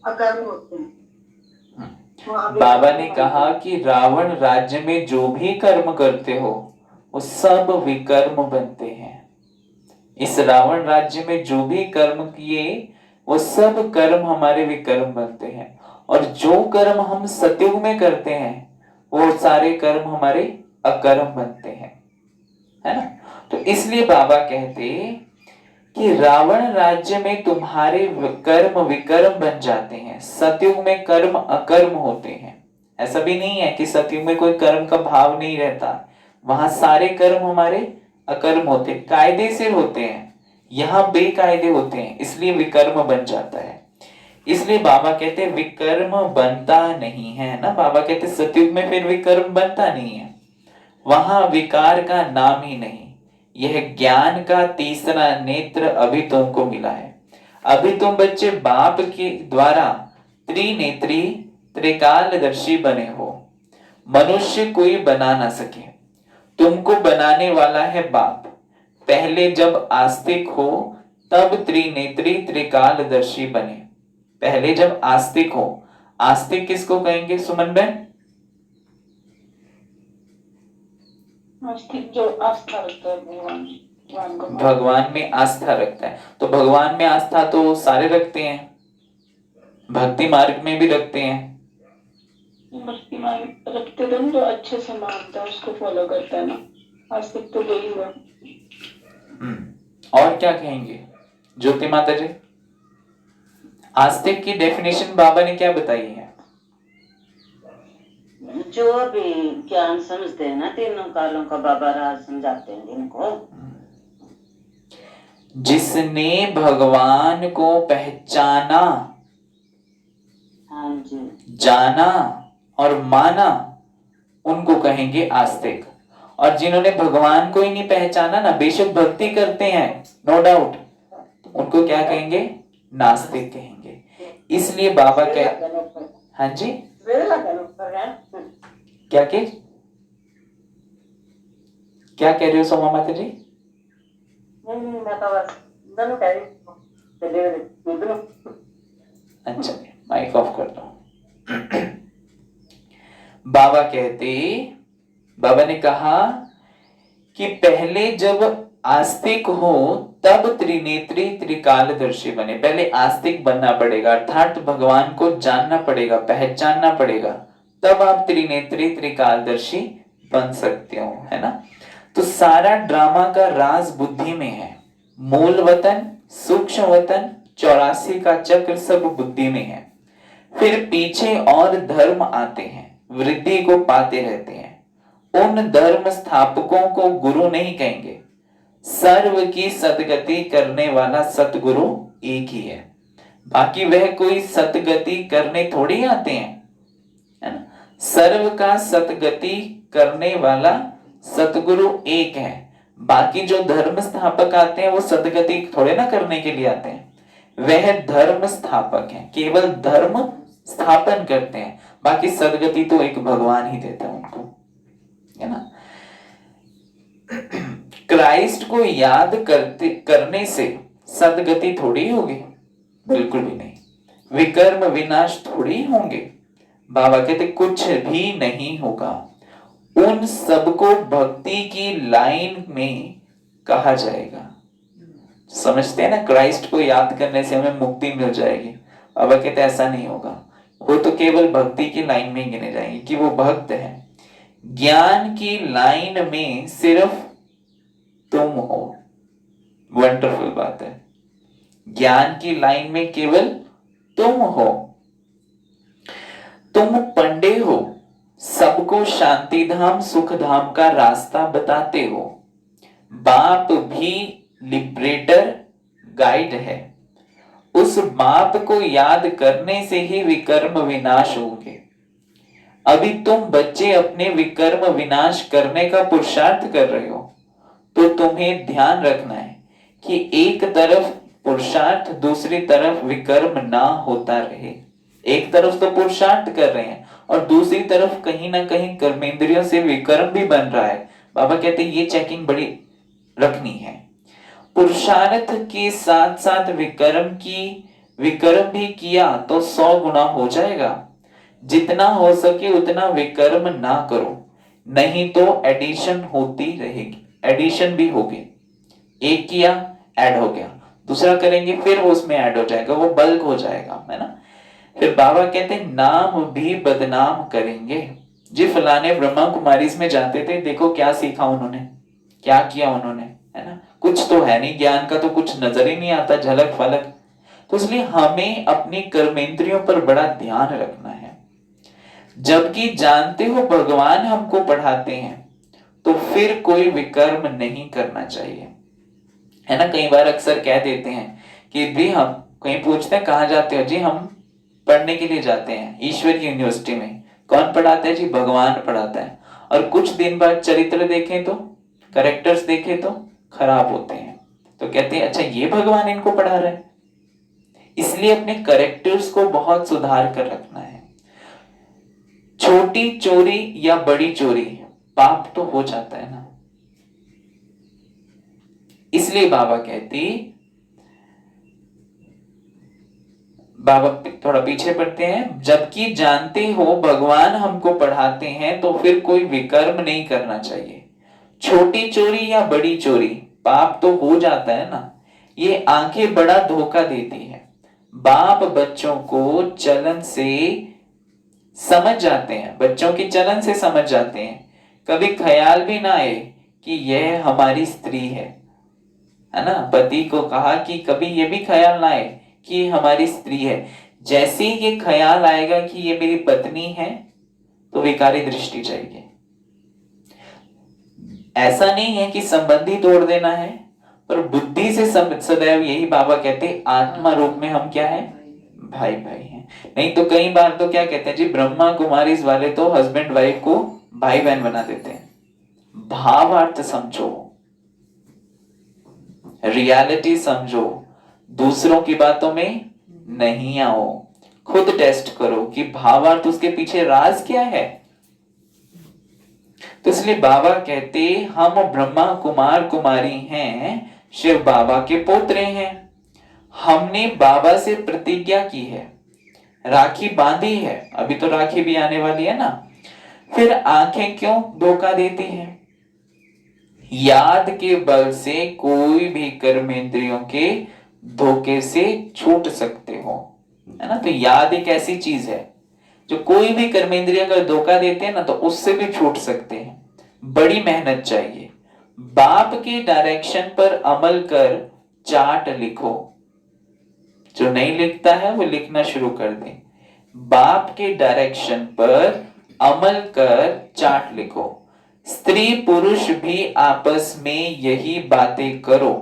अकर्म होते हैं। बाबा ने कहा कि रावण राज्य में जो भी कर्म करते हो वो सब विकर्म बनते हैं। इस रावण राज्य में जो भी कर्म किए वो सब कर्म हमारे विकर्म बनते हैं, और जो कर्म हम सतयुग में करते हैं वो सारे कर्म हमारे अकर्म बनते हैं, है ना। तो इसलिए बाबा कहते कि रावण राज्य में तुम्हारे कर्म विकर्म बन जाते हैं, सतयुग में कर्म अकर्म होते हैं। ऐसा भी नहीं है कि सतयुग में कोई कर्म का भाव नहीं रहता, वहां सारे कर्म हमारे अकर्म होते, कायदे से होते हैं, यहाँ बेकायदे होते हैं, इसलिए विकर्म बन जाता है। इसलिए बाबा कहते विकर्म बनता नहीं है ना। बाबा कहते सतयुग में फिर विकर्म बनता नहीं है, वहां विकार का नाम ही नहीं। यह ज्ञान का तीसरा नेत्र अभी तुमको मिला है। अभी तुम बच्चे बाप के द्वारा त्रिनेत्री त्रिकालदर्शी बने हो। मनुष्य कोई बना ना सके, तुमको बनाने वाला है बाप। पहले जब आस्तिक हो तब त्रिनेत्री त्रिकालदर्शी बने। पहले जब आस्तिक हो, आस्तिक किसको कहेंगे सुमन बहन? आस्तिक जो आस्था रखता है भगवान में आस्था रखता है। तो भगवान में आस्था तो सारे रखते हैं, भक्ति मार्ग में भी रखते हैं। भक्ति मार्ग रखते तो जो अच्छे से मानता है उसको फॉलो करता है ना, आस्तिक तो यही हुआ। और क्या कहेंगे ज्योति माता जी? आस्तिक की डेफिनेशन बाबा ने क्या बताई है? जो भी ज्ञान समझते हैं ना, तीनों कालों का बाबा राज समझाते हैं जिनको। जिसने भगवान को पहचाना, हाँ जी, जाना और माना, उनको कहेंगे आस्तिक। और जिन्होंने भगवान को ही नहीं पहचाना ना, बेशक भक्ति करते हैं नो डाउट, उनको क्या कहेंगे? नास्तिक कहेंगे। इसलिए बाबा हाँ जी, मेरे लगा ऊपर है। क्या कह रहे हो सोमा माता जी? नहीं मैं तो बस दोनों कह रही हूँ। दोनों। अच्छा माइक ऑफ कर दो। बाबा ने कहा कि पहले जब आस्तिक हो तब त्रिनेत्री त्रिकालदर्शी बने। पहले आस्तिक बनना पड़ेगा, अर्थात भगवान को जानना पड़ेगा, पहचानना पड़ेगा, तब आप त्रिनेत्री त्रिकालदर्शी बन सकते हो, है ना। तो सारा ड्रामा का राज बुद्धि में है। मूल वतन, सूक्ष्म वतन, 84 का चक्र सब बुद्धि में है। फिर पीछे और धर्म आते हैं, वृद्धि को पाते रहते हैं। उन धर्म स्थापकों को गुरु नहीं कहेंगे। सर्व की सदगति करने वाला सतगुरु एक ही है। बाकी वह कोई सतगति करने थोड़ी आते हैं, है ना। सर्व का सतगति करने वाला सतगुरु एक है। बाकी जो धर्म स्थापक आते हैं वो सतगति थोड़े ना करने के लिए आते हैं। वह धर्म स्थापक हैं, केवल धर्म स्थापन करते हैं। बाकी सदगति तो एक भगवान ही देता है उनको, है ना। क्राइस्ट को याद करने से सदगति थोड़ी होगी, बिल्कुल भी नहीं। विकर्म विनाश थोड़ी होंगे। बाबा कहते कुछ भी नहीं होगा। उन सबको भक्ति की लाइन में कहा जाएगा। समझते हैं ना, क्राइस्ट को याद करने से हमें मुक्ति मिल जाएगी। बाबा कहते ऐसा नहीं होगा। वो तो केवल भक्ति की लाइन में गिने जाएंगे कि वो भक्त है। ज्ञान की लाइन में सिर्फ तुम हो। वंडरफुल बात है। ज्ञान की लाइन में केवल तुम हो। तुम पंडे हो, सबको शांति धाम सुख धाम का रास्ता बताते हो। बाप भी लिबरेटर गाइड है। उस बाप को याद करने से ही विकर्म विनाश होंगे। अभी तुम बच्चे अपने विकर्म विनाश करने का पुरुषार्थ कर रहे हो, तो तुम्हें ध्यान रखना है कि एक तरफ पुरुषार्थ, दूसरी तरफ विकर्म ना होता रहे। एक तरफ तो पुरुषार्थ कर रहे हैं और दूसरी तरफ कहीं ना कहीं कर्मेंद्रियों से विकर्म भी बन रहा है। बाबा कहते हैं ये चेकिंग बड़ी रखनी है। पुरुषार्थ के साथ साथ विकर्म भी किया तो 100 गुना हो जाएगा। जितना हो सके उतना विकर्म ना करो, नहीं तो एडिशन होती रहेगी। एडिशन भी होगी। एक किया ऐड हो गया, दूसरा करेंगे फिर वो उसमें ऐड हो जाएगा, वो बल्क हो जाएगा, है ना। फिर बाबा कहते हैं नाम भी बदनाम करेंगे। जी फलाने ब्रह्मा कुमारी में जाते थे, देखो क्या सीखा उन्होंने, क्या किया उन्होंने, है ना। कुछ तो है नहीं, ज्ञान का तो कुछ नजर ही नहीं आता, झलक फलक। तो इसलिए हमें अपनी कर्मेंद्रियों पर बड़ा ध्यान रखना है। जबकि जानते हो भगवान हमको पढ़ाते हैं, तो फिर कोई विकर्म नहीं करना चाहिए, है ना। कई बार अक्सर कह देते हैं कि भी हम कहीं पूछते हैं कहाँ जाते हो, जी हम पढ़ने के लिए जाते हैं ईश्वर की यूनिवर्सिटी में। कौन पढ़ाता है जी? भगवान पढ़ाता है। और कुछ दिन बाद चरित्र देखें तो, करेक्टर्स देखें तो खराब होते हैं, तो कहते हैं अच्छा ये भगवान इनको पढ़ा रहा है। इसलिए अपने करेक्टर्स को बहुत सुधार कर रखना है। छोटी चोरी या बड़ी चोरी पाप तो हो जाता है ना। इसलिए बाबा थोड़ा पीछे पढ़ते हैं। जबकि जानते हो भगवान हमको पढ़ाते हैं, तो फिर कोई विकर्म नहीं करना चाहिए। छोटी चोरी या बड़ी चोरी पाप तो हो जाता है ना। ये आंखें बड़ा धोखा देती है। बाप बच्चों को चलन से समझ जाते हैं, बच्चों की चलन से समझ जाते हैं। कभी ख्याल भी ना आए कि यह हमारी स्त्री है ना। पति को कहा कि कभी ये भी ख्याल ना आए कि हमारी स्त्री है। जैसे ही ये ख्याल आएगा कि ये मेरी पत्नी है, तो विकारी दृष्टि जाएगी। ऐसा नहीं है कि संबंधी तोड़ देना है, पर बुद्धि से सदैव, यही बाबा कहते आत्मा रूप में हम क्या है? भाई भाई हैं। नहीं तो कई बार तो क्या कहते हैं जी, ब्रह्मा कुमारीज वाले तो हस्बैंड वाइफ को भाई बहन बना देते हैं। भावार्थ समझो, रियलिटी समझो, दूसरों की बातों में नहीं आओ। खुद टेस्ट करो कि भावार्थ उसके पीछे राज क्या है। तो इसलिए बाबा कहते हम ब्रह्मा कुमार कुमारी हैं, शिव बाबा के पोत्रे हैं। हमने बाबा से प्रतिज्ञा की है, राखी बांधी है, अभी तो राखी भी आने वाली है ना। फिर आंखें क्यों धोखा देती हैं? याद के बल से कोई भी कर्मेंद्रियों के धोखे से छूट सकते हो, है ना। तो याद एक ऐसी चीज है जो कोई भी कर्मेंद्रिय अगर धोखा देते हैं ना तो उससे भी छूट सकते हैं। बड़ी मेहनत चाहिए। बाप के डायरेक्शन पर अमल कर चार्ट लिखो। जो नहीं लिखता है वो लिखना शुरू कर दे। बाप के डायरेक्शन पर अमल कर चार्ट लिखो। स्त्री पुरुष भी आपस में यही बातें करो,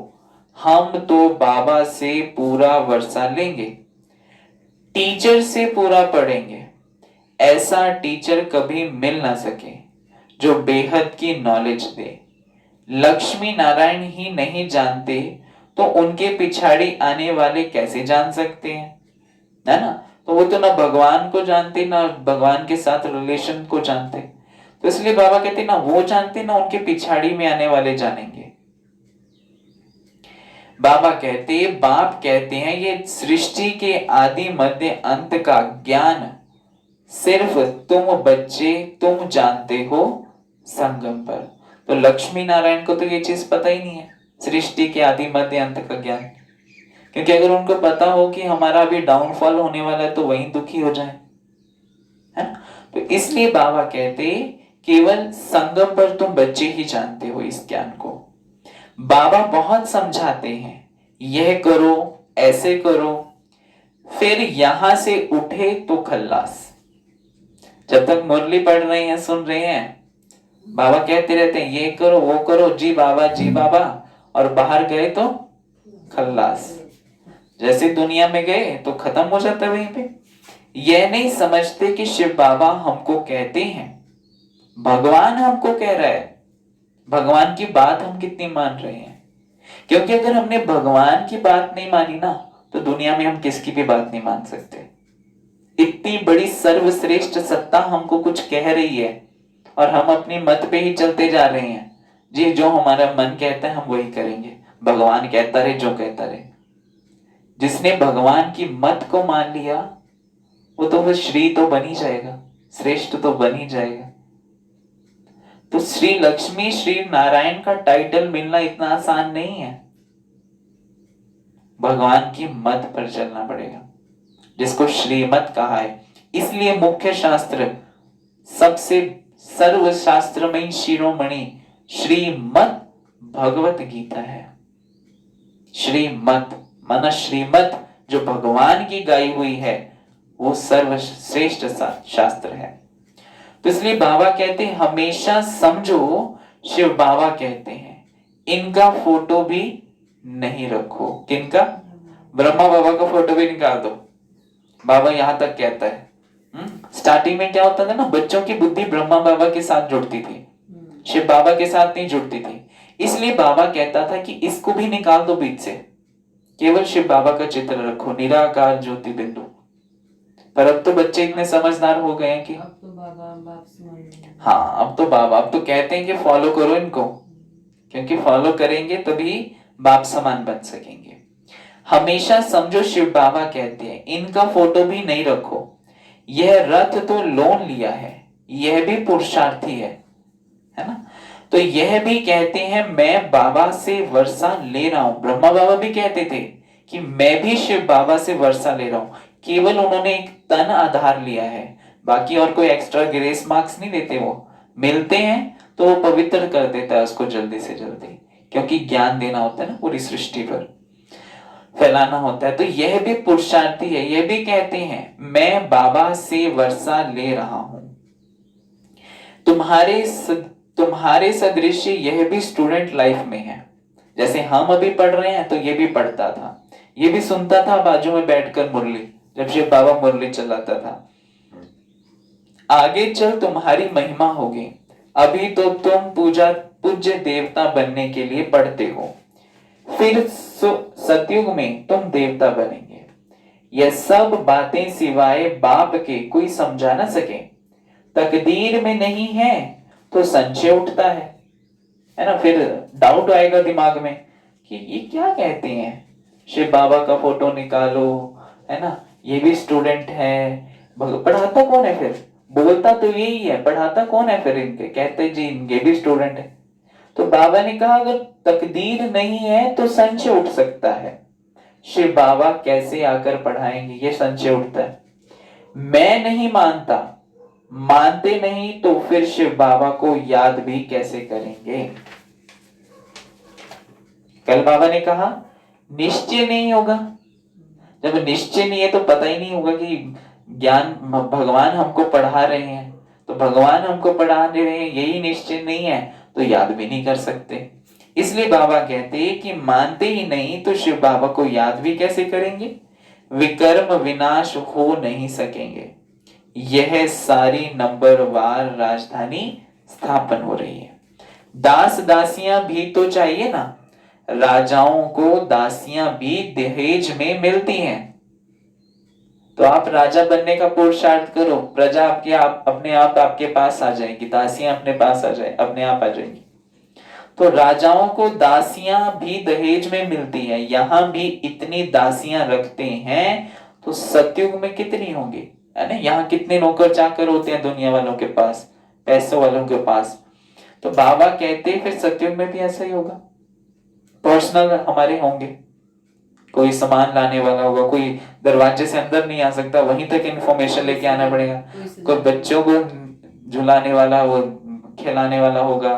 हम तो बाबा से पूरा वर्षा लेंगे। टीचर से पूरा पढ़ेंगे। ऐसा टीचर कभी मिल ना सके जो बेहद की नॉलेज दे। लक्ष्मी नारायण ही नहीं जानते तो उनके पिछाड़ी आने वाले कैसे जान सकते हैं, है ना। तो वो तो ना भगवान को जानते ना भगवान के साथ रिलेशन को जानते। तो इसलिए बाबा कहते ना वो जानते ना उनके पिछाड़ी में आने वाले जानेंगे। बाबा कहते बाप कहते हैं ये सृष्टि के आदि मध्य अंत का ज्ञान सिर्फ तुम बच्चे तुम जानते हो संगम पर। तो लक्ष्मी नारायण को तो ये चीज पता ही नहीं है, सृष्टि के आदि मध्य अंत का ज्ञान। क्योंकि अगर उनको पता हो कि हमारा अभी डाउनफॉल होने वाला है तो वहीं दुखी हो जाए, है ना। तो इसलिए बाबा कहते केवल संगम पर तुम बच्चे ही जानते हो इस ज्ञान को। बाबा बहुत समझाते हैं, यह करो ऐसे करो, फिर यहां से उठे तो खल्लास। जब तक मुरली पढ़ रहे हैं सुन रहे हैं बाबा कहते रहते हैं ये करो वो करो जी बाबा, और बाहर गए तो खल्लास। जैसे दुनिया में गए तो खत्म हो जाता है वहीं पे। यह नहीं समझते कि शिव बाबा हमको कहते हैं, भगवान हमको कह रहा है। भगवान की बात हम कितनी मान रहे हैं? क्योंकि अगर हमने भगवान की बात नहीं मानी ना तो दुनिया में हम किसकी भी बात नहीं मान सकते। इतनी बड़ी सर्वश्रेष्ठ सत्ता हमको कुछ कह रही है और हम अपनी मत पे ही चलते जा रहे हैं जी। जो हमारा मन कहता है हम वही करेंगे, भगवान कहता रहे जो कहता रहे। जिसने भगवान की मत को मान लिया वो तो फिर श्री तो बन ही जाएगा, श्रेष्ठ तो बन ही जाएगा। तो श्री लक्ष्मी श्री नारायण का टाइटल मिलना इतना आसान नहीं है। भगवान की मत पर चलना पड़ेगा जिसको श्रीमत कहा है। इसलिए मुख्य शास्त्र सबसे सर्वशास्त्रमयी शिरोमणि श्रीमद भगवत गीता है। श्रीमत माना श्रीमत जो भगवान की गाई हुई है वो सर्वश्रेष्ठ शास्त्र है। तो इसलिए बाबा कहते हैं हमेशा समझो, शिव बाबा कहते हैं इनका फोटो भी नहीं रखो। किनका? ब्रह्मा बाबा का फोटो भी निकाल दो। बाबा यहां तक कहता है। स्टार्टिंग में क्या होता था ना, बच्चों की बुद्धि ब्रह्मा बाबा के साथ जुड़ती थी, शिव बाबा के साथ नहीं जुड़ती थी। इसलिए बाबा कहता था कि इसको भी निकाल दो बीच से, केवल शिव बाबा का चित्र रखो, निराकार ज्योति बिंदु। पर अब तो बच्चे इतने समझदार हो गए हैं कि अब तो बाबा बाप समान। हाँ अब तो बाबा अब तो कहते हैं कि फॉलो करो इनको, क्योंकि फॉलो करेंगे तभी बाप समान बन सकेंगे। हमेशा समझो, शिव बाबा कहते हैं इनका फोटो भी नहीं रखो। यह रथ तो लोन लिया है, यह भी पुरुषार्थी है ना। तो यह भी कहते हैं मैं बाबा से वर्षा ले रहा हूं। ब्रह्मा बाबा भी कहते थे कि मैं भी शिव बाबा से वर्षा ले रहा हूं। केवल उन्होंने एक तन आधार लिया है, बाकी और कोई एक्स्ट्रा ग्रेस मार्क्स नहीं देते। वो मिलते हैं तो वो पवित्र कर देता है उसको जल्दी से जल्दी, क्योंकि ज्ञान देना होता है ना, पूरी सृष्टि पर फैलाना होता है। तो यह भी पुरुषार्थी है। यह भी कहते हैं मैं बाबा से वर्षा ले रहा हूं। तुम्हारे सदृश यह भी स्टूडेंट लाइफ में है। जैसे हम अभी पढ़ रहे हैं तो ये भी पढ़ता था, ये भी सुनता था बाजू में बैठकर मुरली, जब शिव बाबा मुरली चलाता था। आगे चल तुम्हारी महिमा होगी। अभी तो तुम पूज्य देवता बनने के लिए पढ़ते हो, फिर सतयुग में तुम देवता बनेंगे। यह सब बातें सिवाय बाप के कोई समझा ना सके। तकदीर में नहीं है तो संशय उठता है ना। फिर डाउट आएगा दिमाग में कि ये क्या कहते हैं, शिव बाबा का फोटो निकालो, है ना, ये भी स्टूडेंट है, पढ़ाता कौन है फिर, बोलता तो यही है, पढ़ाता कौन है फिर इनके, कहते जी इनके भी स्टूडेंट है। तो बाबा ने कहा अगर तकदीर नहीं है तो संशय उठ सकता है, शिव बाबा कैसे आकर पढ़ाएंगे, ये संशय उठता है। मैं नहीं मानता, मानते नहीं तो फिर शिव बाबा को याद भी कैसे करेंगे। कल बाबा ने कहा निश्चय नहीं होगा, जब निश्चय नहीं है तो पता ही नहीं होगा कि ज्ञान भगवान हमको पढ़ा रहे हैं, तो भगवान हमको पढ़ा रहे हैं यही निश्चय नहीं है तो याद भी नहीं कर सकते। इसलिए बाबा कहते हैं कि मानते ही नहीं तो शिव बाबा को याद भी कैसे करेंगे, विकर्म विनाश हो नहीं सकेंगे। यह सारी नंबरवार राजधानी स्थापन हो रही है। दास दासियां भी तो चाहिए ना, राजाओं को दासियां भी दहेज में मिलती हैं। तो आप राजा बनने का पुरुषार्थ करो, प्रजा अपने आप आपके पास आ जाएगी, दासियां अपने पास आ जाए, अपने आप आ जाएगी। तो राजाओं को दासियां भी दहेज में मिलती है, यहां भी इतनी दासियां रखते हैं तो सतयुग में कितनी होंगी, है ना। यहाँ कितने नौकर चाकर होते हैं दुनिया वालों के पास, पैसों वालों के पास। तो बाबा कहते हैं फिर सतयुग में भी ऐसा ही होगा, पर्सनल हमारे होंगे, कोई सामान लाने वाला होगा, कोई दरवाजे से अंदर नहीं आ सकता, वहीं तक इंफॉर्मेशन लेके आना पड़ेगा, कोई बच्चों को झुलाने वाला, वो खिलाने वाला होगा,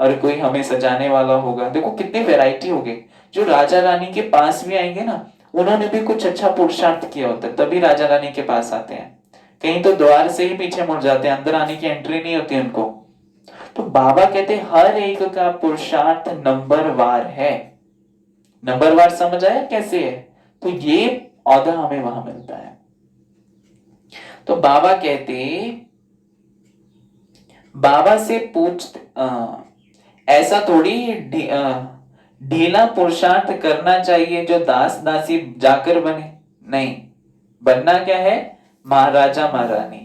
और कोई हमें सजाने वाला होगा। देखो कितनी वैरायटी होगी। जो राजा रानी के पास भी आएंगे ना, उन्होंने भी कुछ अच्छा पुरुषार्थ किया होता है, तभी राजा रानी के पास आते हैं। कहीं तो द्वार से ही पीछे मुड़ जाते हैं, अंदर आने की एंट्री नहीं होती उनको। तो बाबा कहते हैं हर एक का पुरुषार्थ नंबरवार है। नंबरवार समझ आया कैसे है, तो ये औदा हमें वहां मिलता है। तो बाबा कहते, बाबा से पूछते ऐसा थोड़ी ढीला पुरुषार्थ करना चाहिए जो दास दासी जाकर बने, नहीं, बनना क्या है, महाराजा महारानी।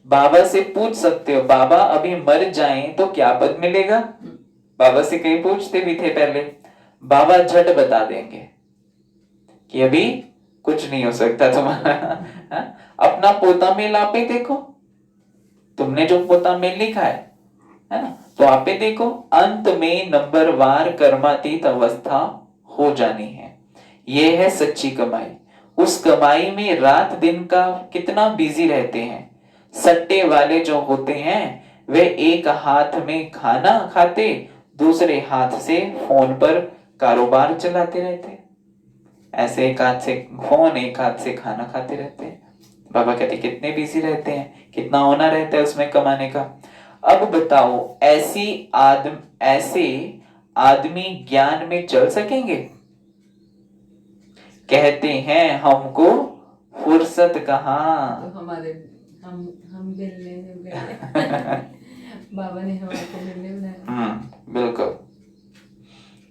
बाबा से पूछ सकते हो बाबा अभी मर जाएं तो क्या पद मिलेगा, बाबा से कहीं पूछते भी थे पहले, बाबा झट बता देंगे कि अभी कुछ नहीं हो सकता तुम्हारा। अपना पोता मेल आप ही देखो, तुमने जो पोता मेल लिखा है ना, तो आप ही देखो, अंत में नंबरवार कर्मातीत अवस्था हो जानी है। ये है सच्ची कमाई। उस कमाई में रात दिन का कितना बिजी रहते हैं। सट्टे वाले जो होते हैं वे एक हाथ में खाना खाते, दूसरे हाथ से फोन पर कारोबार चलाते रहते हैं। ऐसे एक हाथ से फोन, एक हाथ से खाना खाते रहते हैं। बाबा कहते कितने बिजी रहते हैं, कितना होना रहता है उसमें कमाने का। अब बताओ ऐसे आदमी ज्ञान में चल सकेंगे? कहते हैं हमको फुर्सत कहाँ। तो हमारे हम मिलने बाबा ने हमको मिलने बनाया। बिल्कुल।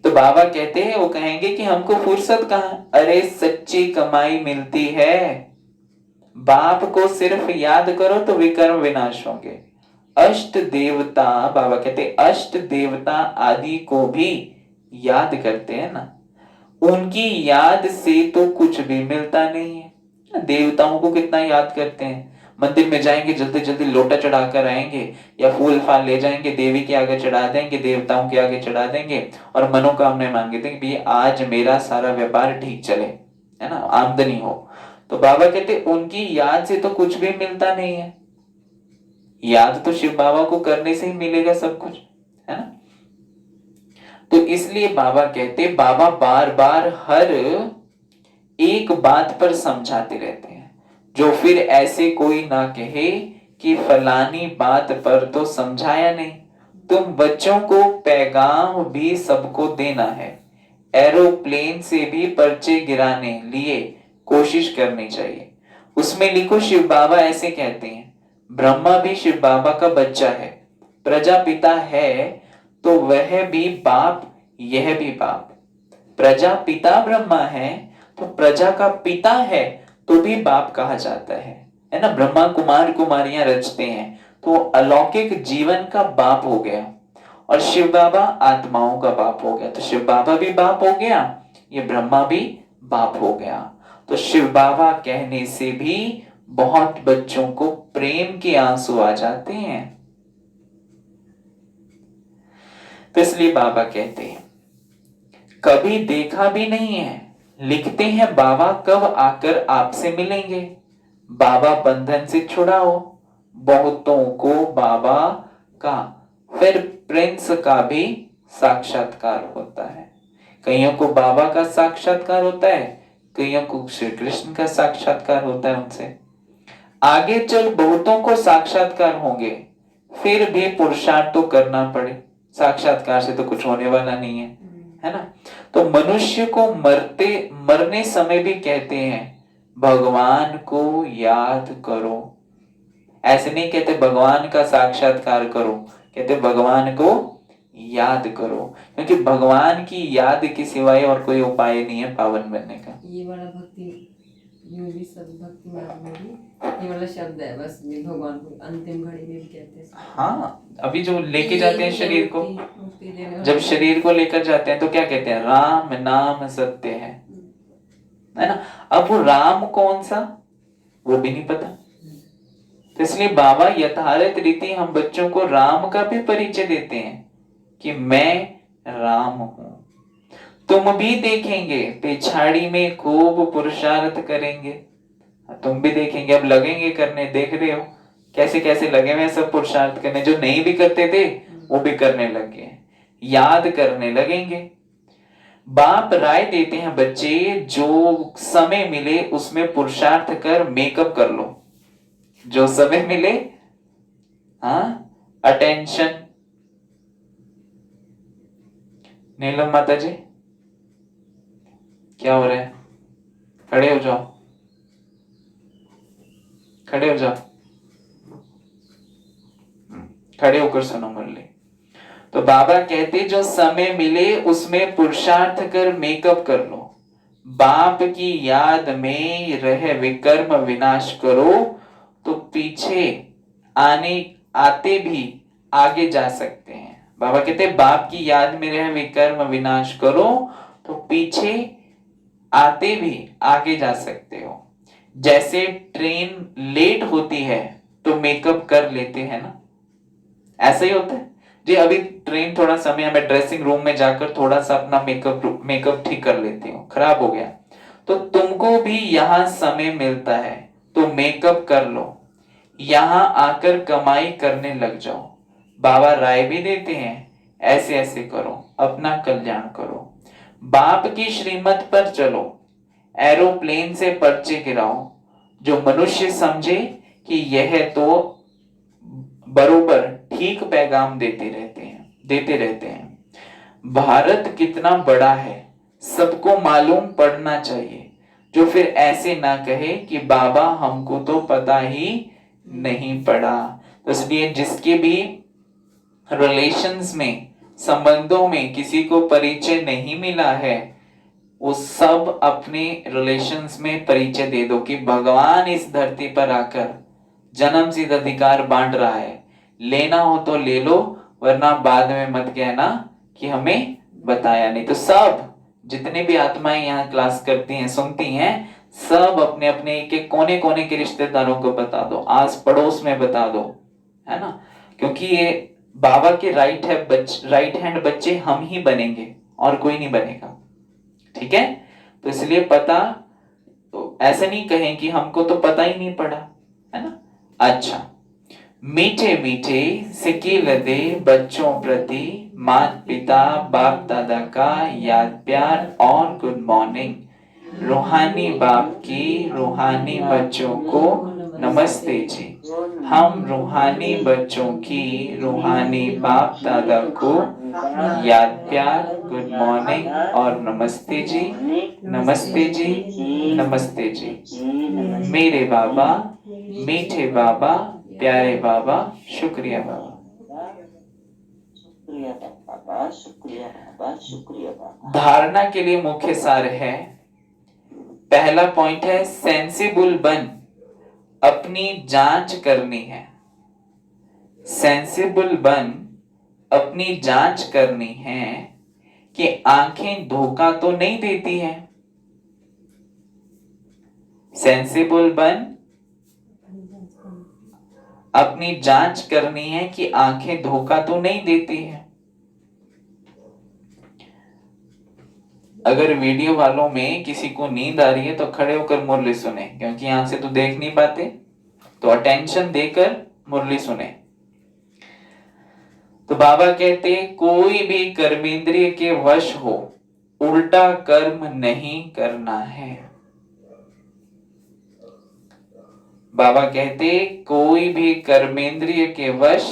तो बाबा कहते हैं, वो कहेंगे कि हमको फुर्सत कहाँ। अरे सच्ची कमाई मिलती है, बाप को सिर्फ याद करो तो विकर्म विनाश होंगे। अष्ट देवता, बाबा कहते अष्ट देवता आदि को भी याद करते हैं ना, उनकी याद से तो कुछ भी मिलता नहीं है। देवताओं को कितना याद करते हैं, मंदिर में जाएंगे जल्दी जल्दी लोटा चढ़ाकर आएंगे, या फूल फाल ले जाएंगे देवी के आगे चढ़ा देंगे, देवताओं के आगे चढ़ा देंगे, और मनोकामना मांगे थे कि आज मेरा सारा व्यापार ठीक चले, है ना, आमदनी हो। तो बाबा कहते उनकी याद से तो कुछ भी मिलता नहीं है। याद तो शिव बाबा को करने से ही मिलेगा सब कुछ, है ना। तो इसलिए बाबा कहते, बाबा बार बार हर एक बात पर समझाते रहते हैं, जो फिर ऐसे कोई ना कहे कि फलानी बात पर तो समझाया नहीं। तुम बच्चों को पैगाम भी सबको देना है, एरोप्लेन से भी पर्चे गिराने लिए कोशिश करनी चाहिए। उसमें लिखो शिव बाबा ऐसे कहते हैं, ब्रह्मा भी शिव बाबा का बच्चा है, प्रजापिता है तो वह भी बाप, यह भी बाप। प्रजापिता ब्रह्मा है तो प्रजा का पिता है तो भी बाप कहा जाता है ना। ब्रह्मा कुमार कुमारियां रचते हैं तो अलौकिक जीवन का बाप हो गया, और शिव बाबा आत्माओं का बाप हो गया। तो शिव बाबा भी बाप हो गया, ये ब्रह्मा भी बाप हो गया। तो शिव बाबा कहने से भी बहुत बच्चों को प्रेम के आंसू आ जाते हैं। तो इसलिए बाबा कहते हैं कभी देखा भी नहीं है, लिखते हैं बाबा कब आकर आपसे मिलेंगे। बाबा बंधन से छुड़ाओ, बहुतों को बाबा का फिर प्रिंस का भी साक्षात्कार होता है। कईयों को बाबा का साक्षात्कार होता है, कईयों को श्री कृष्ण का साक्षात्कार होता है उनसे। आगे चल बहुतों को साक्षात्कार होंगे, फिर भी पुरुषार्थ तो करना पड़े, साक्षात्कार से तो कुछ होने वाला नहीं है ना। तो मनुष्य को मरने समय भी कहते हैं भगवान को याद करो। ऐसे नहीं कहते भगवान का साक्षात्कार करो, कहते भगवान को याद करो, क्योंकि भगवान की याद के सिवाय और कोई उपाय नहीं है पावन बनने का। ये वाला भक्ति यूं भी सब भक्ति मार्ग में भी ये वाला शब्द है, बस ये भगवान को अंतिम घड़ी में भी कहते हैं। हाँ, अभी जो लेके जाते हैं शरीर को, जब शरीर को लेकर जाते हैं तो क्या कहते हैं, राम नाम सत्य है ना। अब वो राम कौन सा वो भी नहीं पता, तो इसलिए बाबा यथार्थ रीति हम बच्चों को राम का भी परिचय देते हैं कि मैं राम हूं। तुम भी देखेंगे पिछाड़ी में खूब पुरुषार्थ करेंगे, तुम भी देखेंगे, अब लगेंगे करने। देख रहे हो कैसे कैसे लगे हुए सब पुरुषार्थ करने, जो नहीं भी करते थे वो भी करने लगे, याद करने लगेंगे। बाप राय देते हैं बच्चे जो समय मिले उसमें पुरुषार्थ कर मेकअप कर लो, जो समय मिले। हाँ, अटेंशन। नीलम माता जी क्या हो रहा है, खड़े हो जाओ, खड़े हो जाओ, खड़े होकर सुनो मुरली। तो बाबा कहते जो समय मिले उसमें पुरुषार्थ कर मेकअप कर लो, बाप की याद में रह विकर्म विनाश करो, तो पीछे आते भी आगे जा सकते हैं। बाबा कहते बाप की याद में रह विकर्म विनाश करो तो पीछे आते भी आगे जा सकते हो। जैसे ट्रेन लेट होती है तो मेकअप कर लेते हैं ना, ऐसा ही होता है जी। अभी ट्रेन थोड़ा समय, मैं ड्रेसिंग रूम में जाकर थोड़ा सा अपना मेकअप ठीक कर लेती हूँ, खराब हो गया, तो तुमको भी यहाँ समय मिलता है तो मेकअप कर लो, यहाँ आकर कमाई करने लग जाओ। बाबा राय भी देते हैं ऐसे ऐसे करो, अपना कल्याण करो, बाप की श्रीमत पर चलो, एरोप्लेन से पर्चे गिराओ। जो मनुष्य समझे कि यह तो बरोबर ठीक पैगाम देते रहते हैं। भारत कितना बड़ा है सबको मालूम पड़ना चाहिए, जो फिर ऐसे ना कहे कि बाबा हमको तो पता ही नहीं पड़ा। तो इसलिए जिसके भी रिलेशंस में, संबंधों में किसी को परिचय नहीं मिला है, वो सब अपने रिलेशंस में परिचय दे दो कि भगवान इस धरती पर आकर जन्म सिद्ध अधिकार बांट रहा है, लेना हो तो ले लो, वरना बाद में मत कहना कि हमें बताया नहीं। तो सब जितने भी आत्माएं यहाँ क्लास करती हैं, सुनती हैं, सब अपने अपने एक कोने कोने के रिश्तेदारों को बता दो, आस पड़ोस में बता दो, है ना। क्योंकि ये बाबा के राइट हैंड बच्चे हम ही बनेंगे और कोई नहीं बनेगा, ठीक है। तो इसलिए पता, तो ऐसे नहीं कहें कि हमको तो पता ही नहीं पड़ा, है ना। अच्छा, मीठे मीठे सिक्के लदे बच्चों प्रति माता पिता बाप दादा का याद प्यार और गुड मॉर्निंग। रूहानी बाप की रूहानी बच्चों को नमस्ते जी। हम रूहानी बच्चों की रूहानी बाप दादा को याद प्यार गुड मॉर्निंग और नमस्ते जी, नमस्ते जी, नमस्ते जी। मेरे बाबा, मीठे बाबा, प्यारे बाबा, शुक्रिया बाबा। शुक्रिया बाबा, शुक्रिया बाबा, शुक्रिया बाबा। धारणा के लिए मुख्य सार है पहला पॉइंट है सेंसिबल बन, अपनी जांच करनी है। सेंसिबल बन, अपनी जांच करनी है कि आंखें धोखा तो नहीं देती हैं। सेंसिबल बन, अपनी जांच करनी है कि आंखें धोखा तो नहीं देती हैं। अगर वीडियो वालों में किसी को नींद आ रही है तो खड़े होकर मुरली सुने, क्योंकि यहां से तो देख नहीं पाते, तो अटेंशन देकर मुरली सुने। तो बाबा कहते कोई भी कर्मेंद्रिय के वश हो, उल्टा कर्म नहीं करना है। बाबा कहते कोई भी कर्मेंद्रिय के वश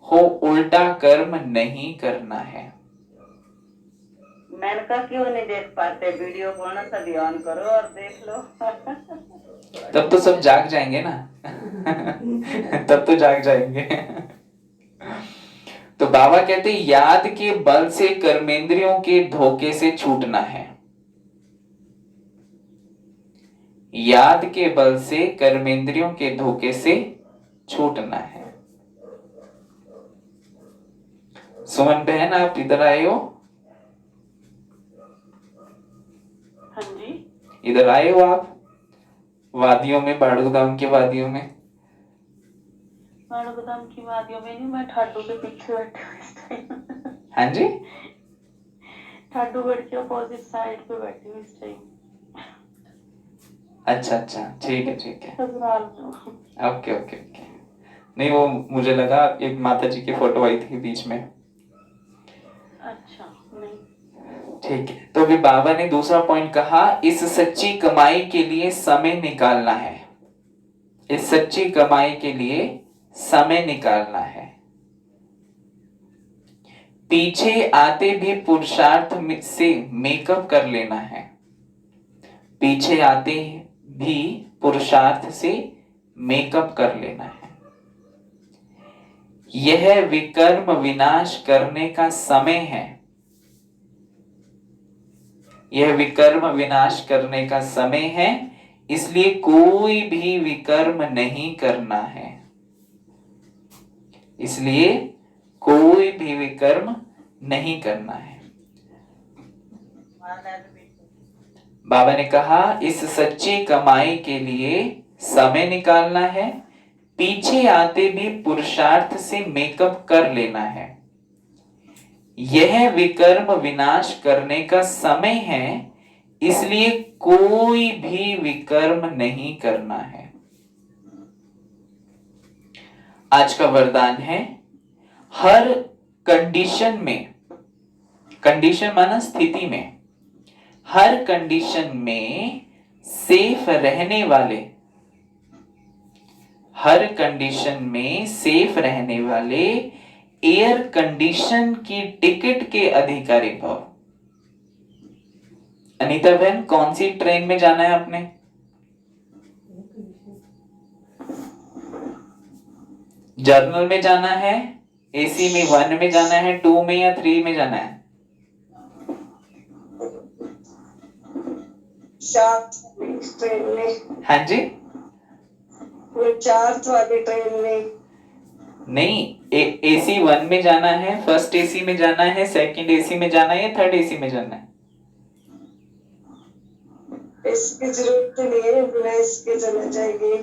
हो, उल्टा कर्म नहीं करना है। मैंने कहा क्यों नहीं देख पाते वीडियो को, ना सभी ऑन करो और देख लो। तब तो सब जाग जाएंगे ना। तब तो जाग जाएंगे। तो बाबा कहते याद के बल से कर्मेंद्रियों के धोखे से छूटना है। याद के बल से कर्मेंद्रियों के धोखे से छूटना है। सुमन बहन, आप इधर आए हो? हाँ जी। इधर आए हो आप? वादियों में, बाड़ूधाम के वादियों में? बाड़ूधाम की वादियों में नहीं, मैं ठाडू के पीछे बैठी हूँ इस टाइम। हाँ जी, ठाडूगढ़ के अपोजिट साइड पे बैठी हूँ इस टाइम। अच्छा अच्छा, ठीक है ठीक है, ससुराल में हूँ। Okay okay okay. नहीं, वो मुझे लगा एक माता जी की फोटो आई थी बीच में। अच्छा, नहीं। ठीक है, तो अभी बाबा ने दूसरा पॉइंट कहा, इस सच्ची कमाई के लिए समय निकालना है। इस सच्ची कमाई के लिए समय निकालना है। पीछे आते भी पुरुषार्थ से मेकअप कर लेना है। पीछे आते भी पुरुषार्थ से मेकअप कर लेना है। यह विकर्म विनाश करने का समय है। यह विकर्म विनाश करने का समय है, इसलिए कोई भी विकर्म नहीं करना है। इसलिए कोई भी विकर्म नहीं करना है। बाबा ने कहा इस सच्ची कमाई के लिए समय निकालना है, पीछे आते भी पुरुषार्थ से मेकअप कर लेना है। यह विकर्म विनाश करने का समय है, इसलिए कोई भी विकर्म नहीं करना है। आज का वरदान है, हर कंडीशन में, कंडीशन माना स्थिति में, हर कंडीशन में सेफ रहने वाले, हर कंडीशन में सेफ रहने वाले एयर कंडीशन की टिकट के अधिकारी भव। अनीता बहन, कौन सी ट्रेन में जाना है आपने? जर्नल में जाना है, एसी में 1 में जाना है, 2 में या 3 में जाना है? 4 ट्रेन में। हाँ जी, 4 वाली ट्रेन में। नहीं, एसी 1 में जाना है, फर्स्ट एसी में जाना है, सेकंड एसी में जाना है या थर्ड एसी में जाना है? इसकी जरूरत नहीं है, बिना इसके चले जाएंगे।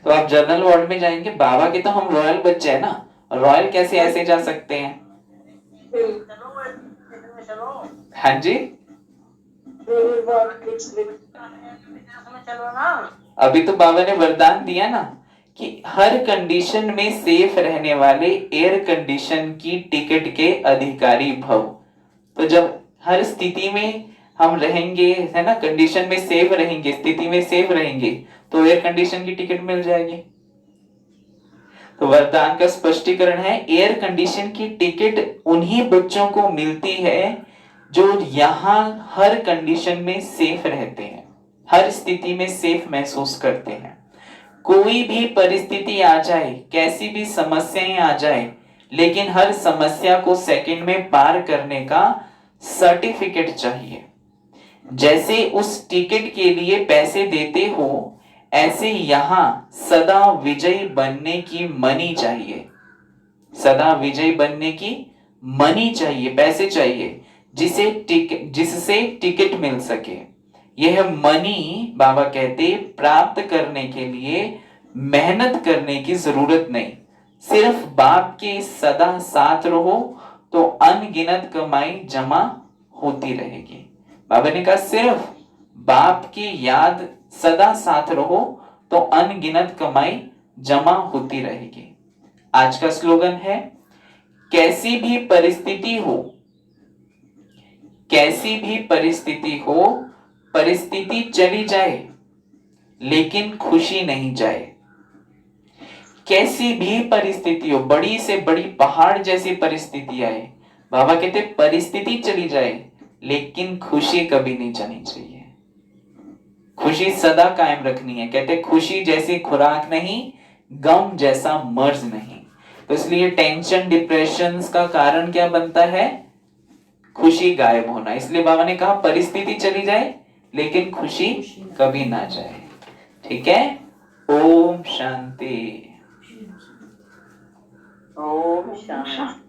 तो आप जनरल वार्ड में जाएंगे। बाबा के तो हम रॉयल बच्चे हैं ना, रॉयल कैसे ऐसे जा सकते हैं? हाँ जी, अभी तो बाबा ने वरदान दिया ना कि हर कंडीशन में सेफ रहने वाले एयर कंडीशन की टिकट के अधिकारी भव। तो जब हर स्थिति में हम रहेंगे, है ना, कंडीशन में सेफ रहेंगे, स्थिति में सेफ रहेंगे, तो एयर कंडीशन की टिकट मिल जाएगी। तो वरदान का स्पष्टीकरण है, एयर कंडीशन की टिकट उन्हीं बच्चों को मिलती है जो यहां हर कंडीशन में सेफ रहते हैं, हर स्थिति में सेफ महसूस करते हैं। कोई भी परिस्थिति आ जाए, कैसी भी समस्याएं आ जाए, लेकिन हर समस्या को सेकंड में पार करने का सर्टिफिकेट चाहिए। जैसे उस टिकट के लिए पैसे देते हो, ऐसे यहां सदा विजयी बनने की मनी चाहिए। सदा विजयी बनने की मनी चाहिए, पैसे चाहिए, जिससे टिकट मिल सके। यह मनी बाबा कहते प्राप्त करने के लिए मेहनत करने की जरूरत नहीं, सिर्फ बाप के सदा साथ रहो तो अनगिनत कमाई जमा होती रहेगी। बाबा ने कहा सिर्फ बाप की याद सदा साथ रहो तो अनगिनत कमाई जमा होती रहेगी। आज का स्लोगन है, कैसी भी परिस्थिति हो, कैसी भी परिस्थिति हो, परिस्थिति चली जाए लेकिन खुशी नहीं जाए। कैसी भी परिस्थिति हो, बड़ी से बड़ी पहाड़ जैसी परिस्थिति आए, बाबा कहते परिस्थिति चली जाए लेकिन खुशी कभी नहीं जानी चाहिए। खुशी सदा कायम रखनी है। कहते खुशी जैसी खुराक नहीं, गम जैसा मर्ज नहीं। तो इसलिए टेंशन डिप्रेशन का कारण क्या बनता है? खुशी गायब होना। इसलिए बाबा ने कहा परिस्थिति चली जाए लेकिन खुशी कभी ना जाए। ठीक है। ओम शांति। ओम शांति।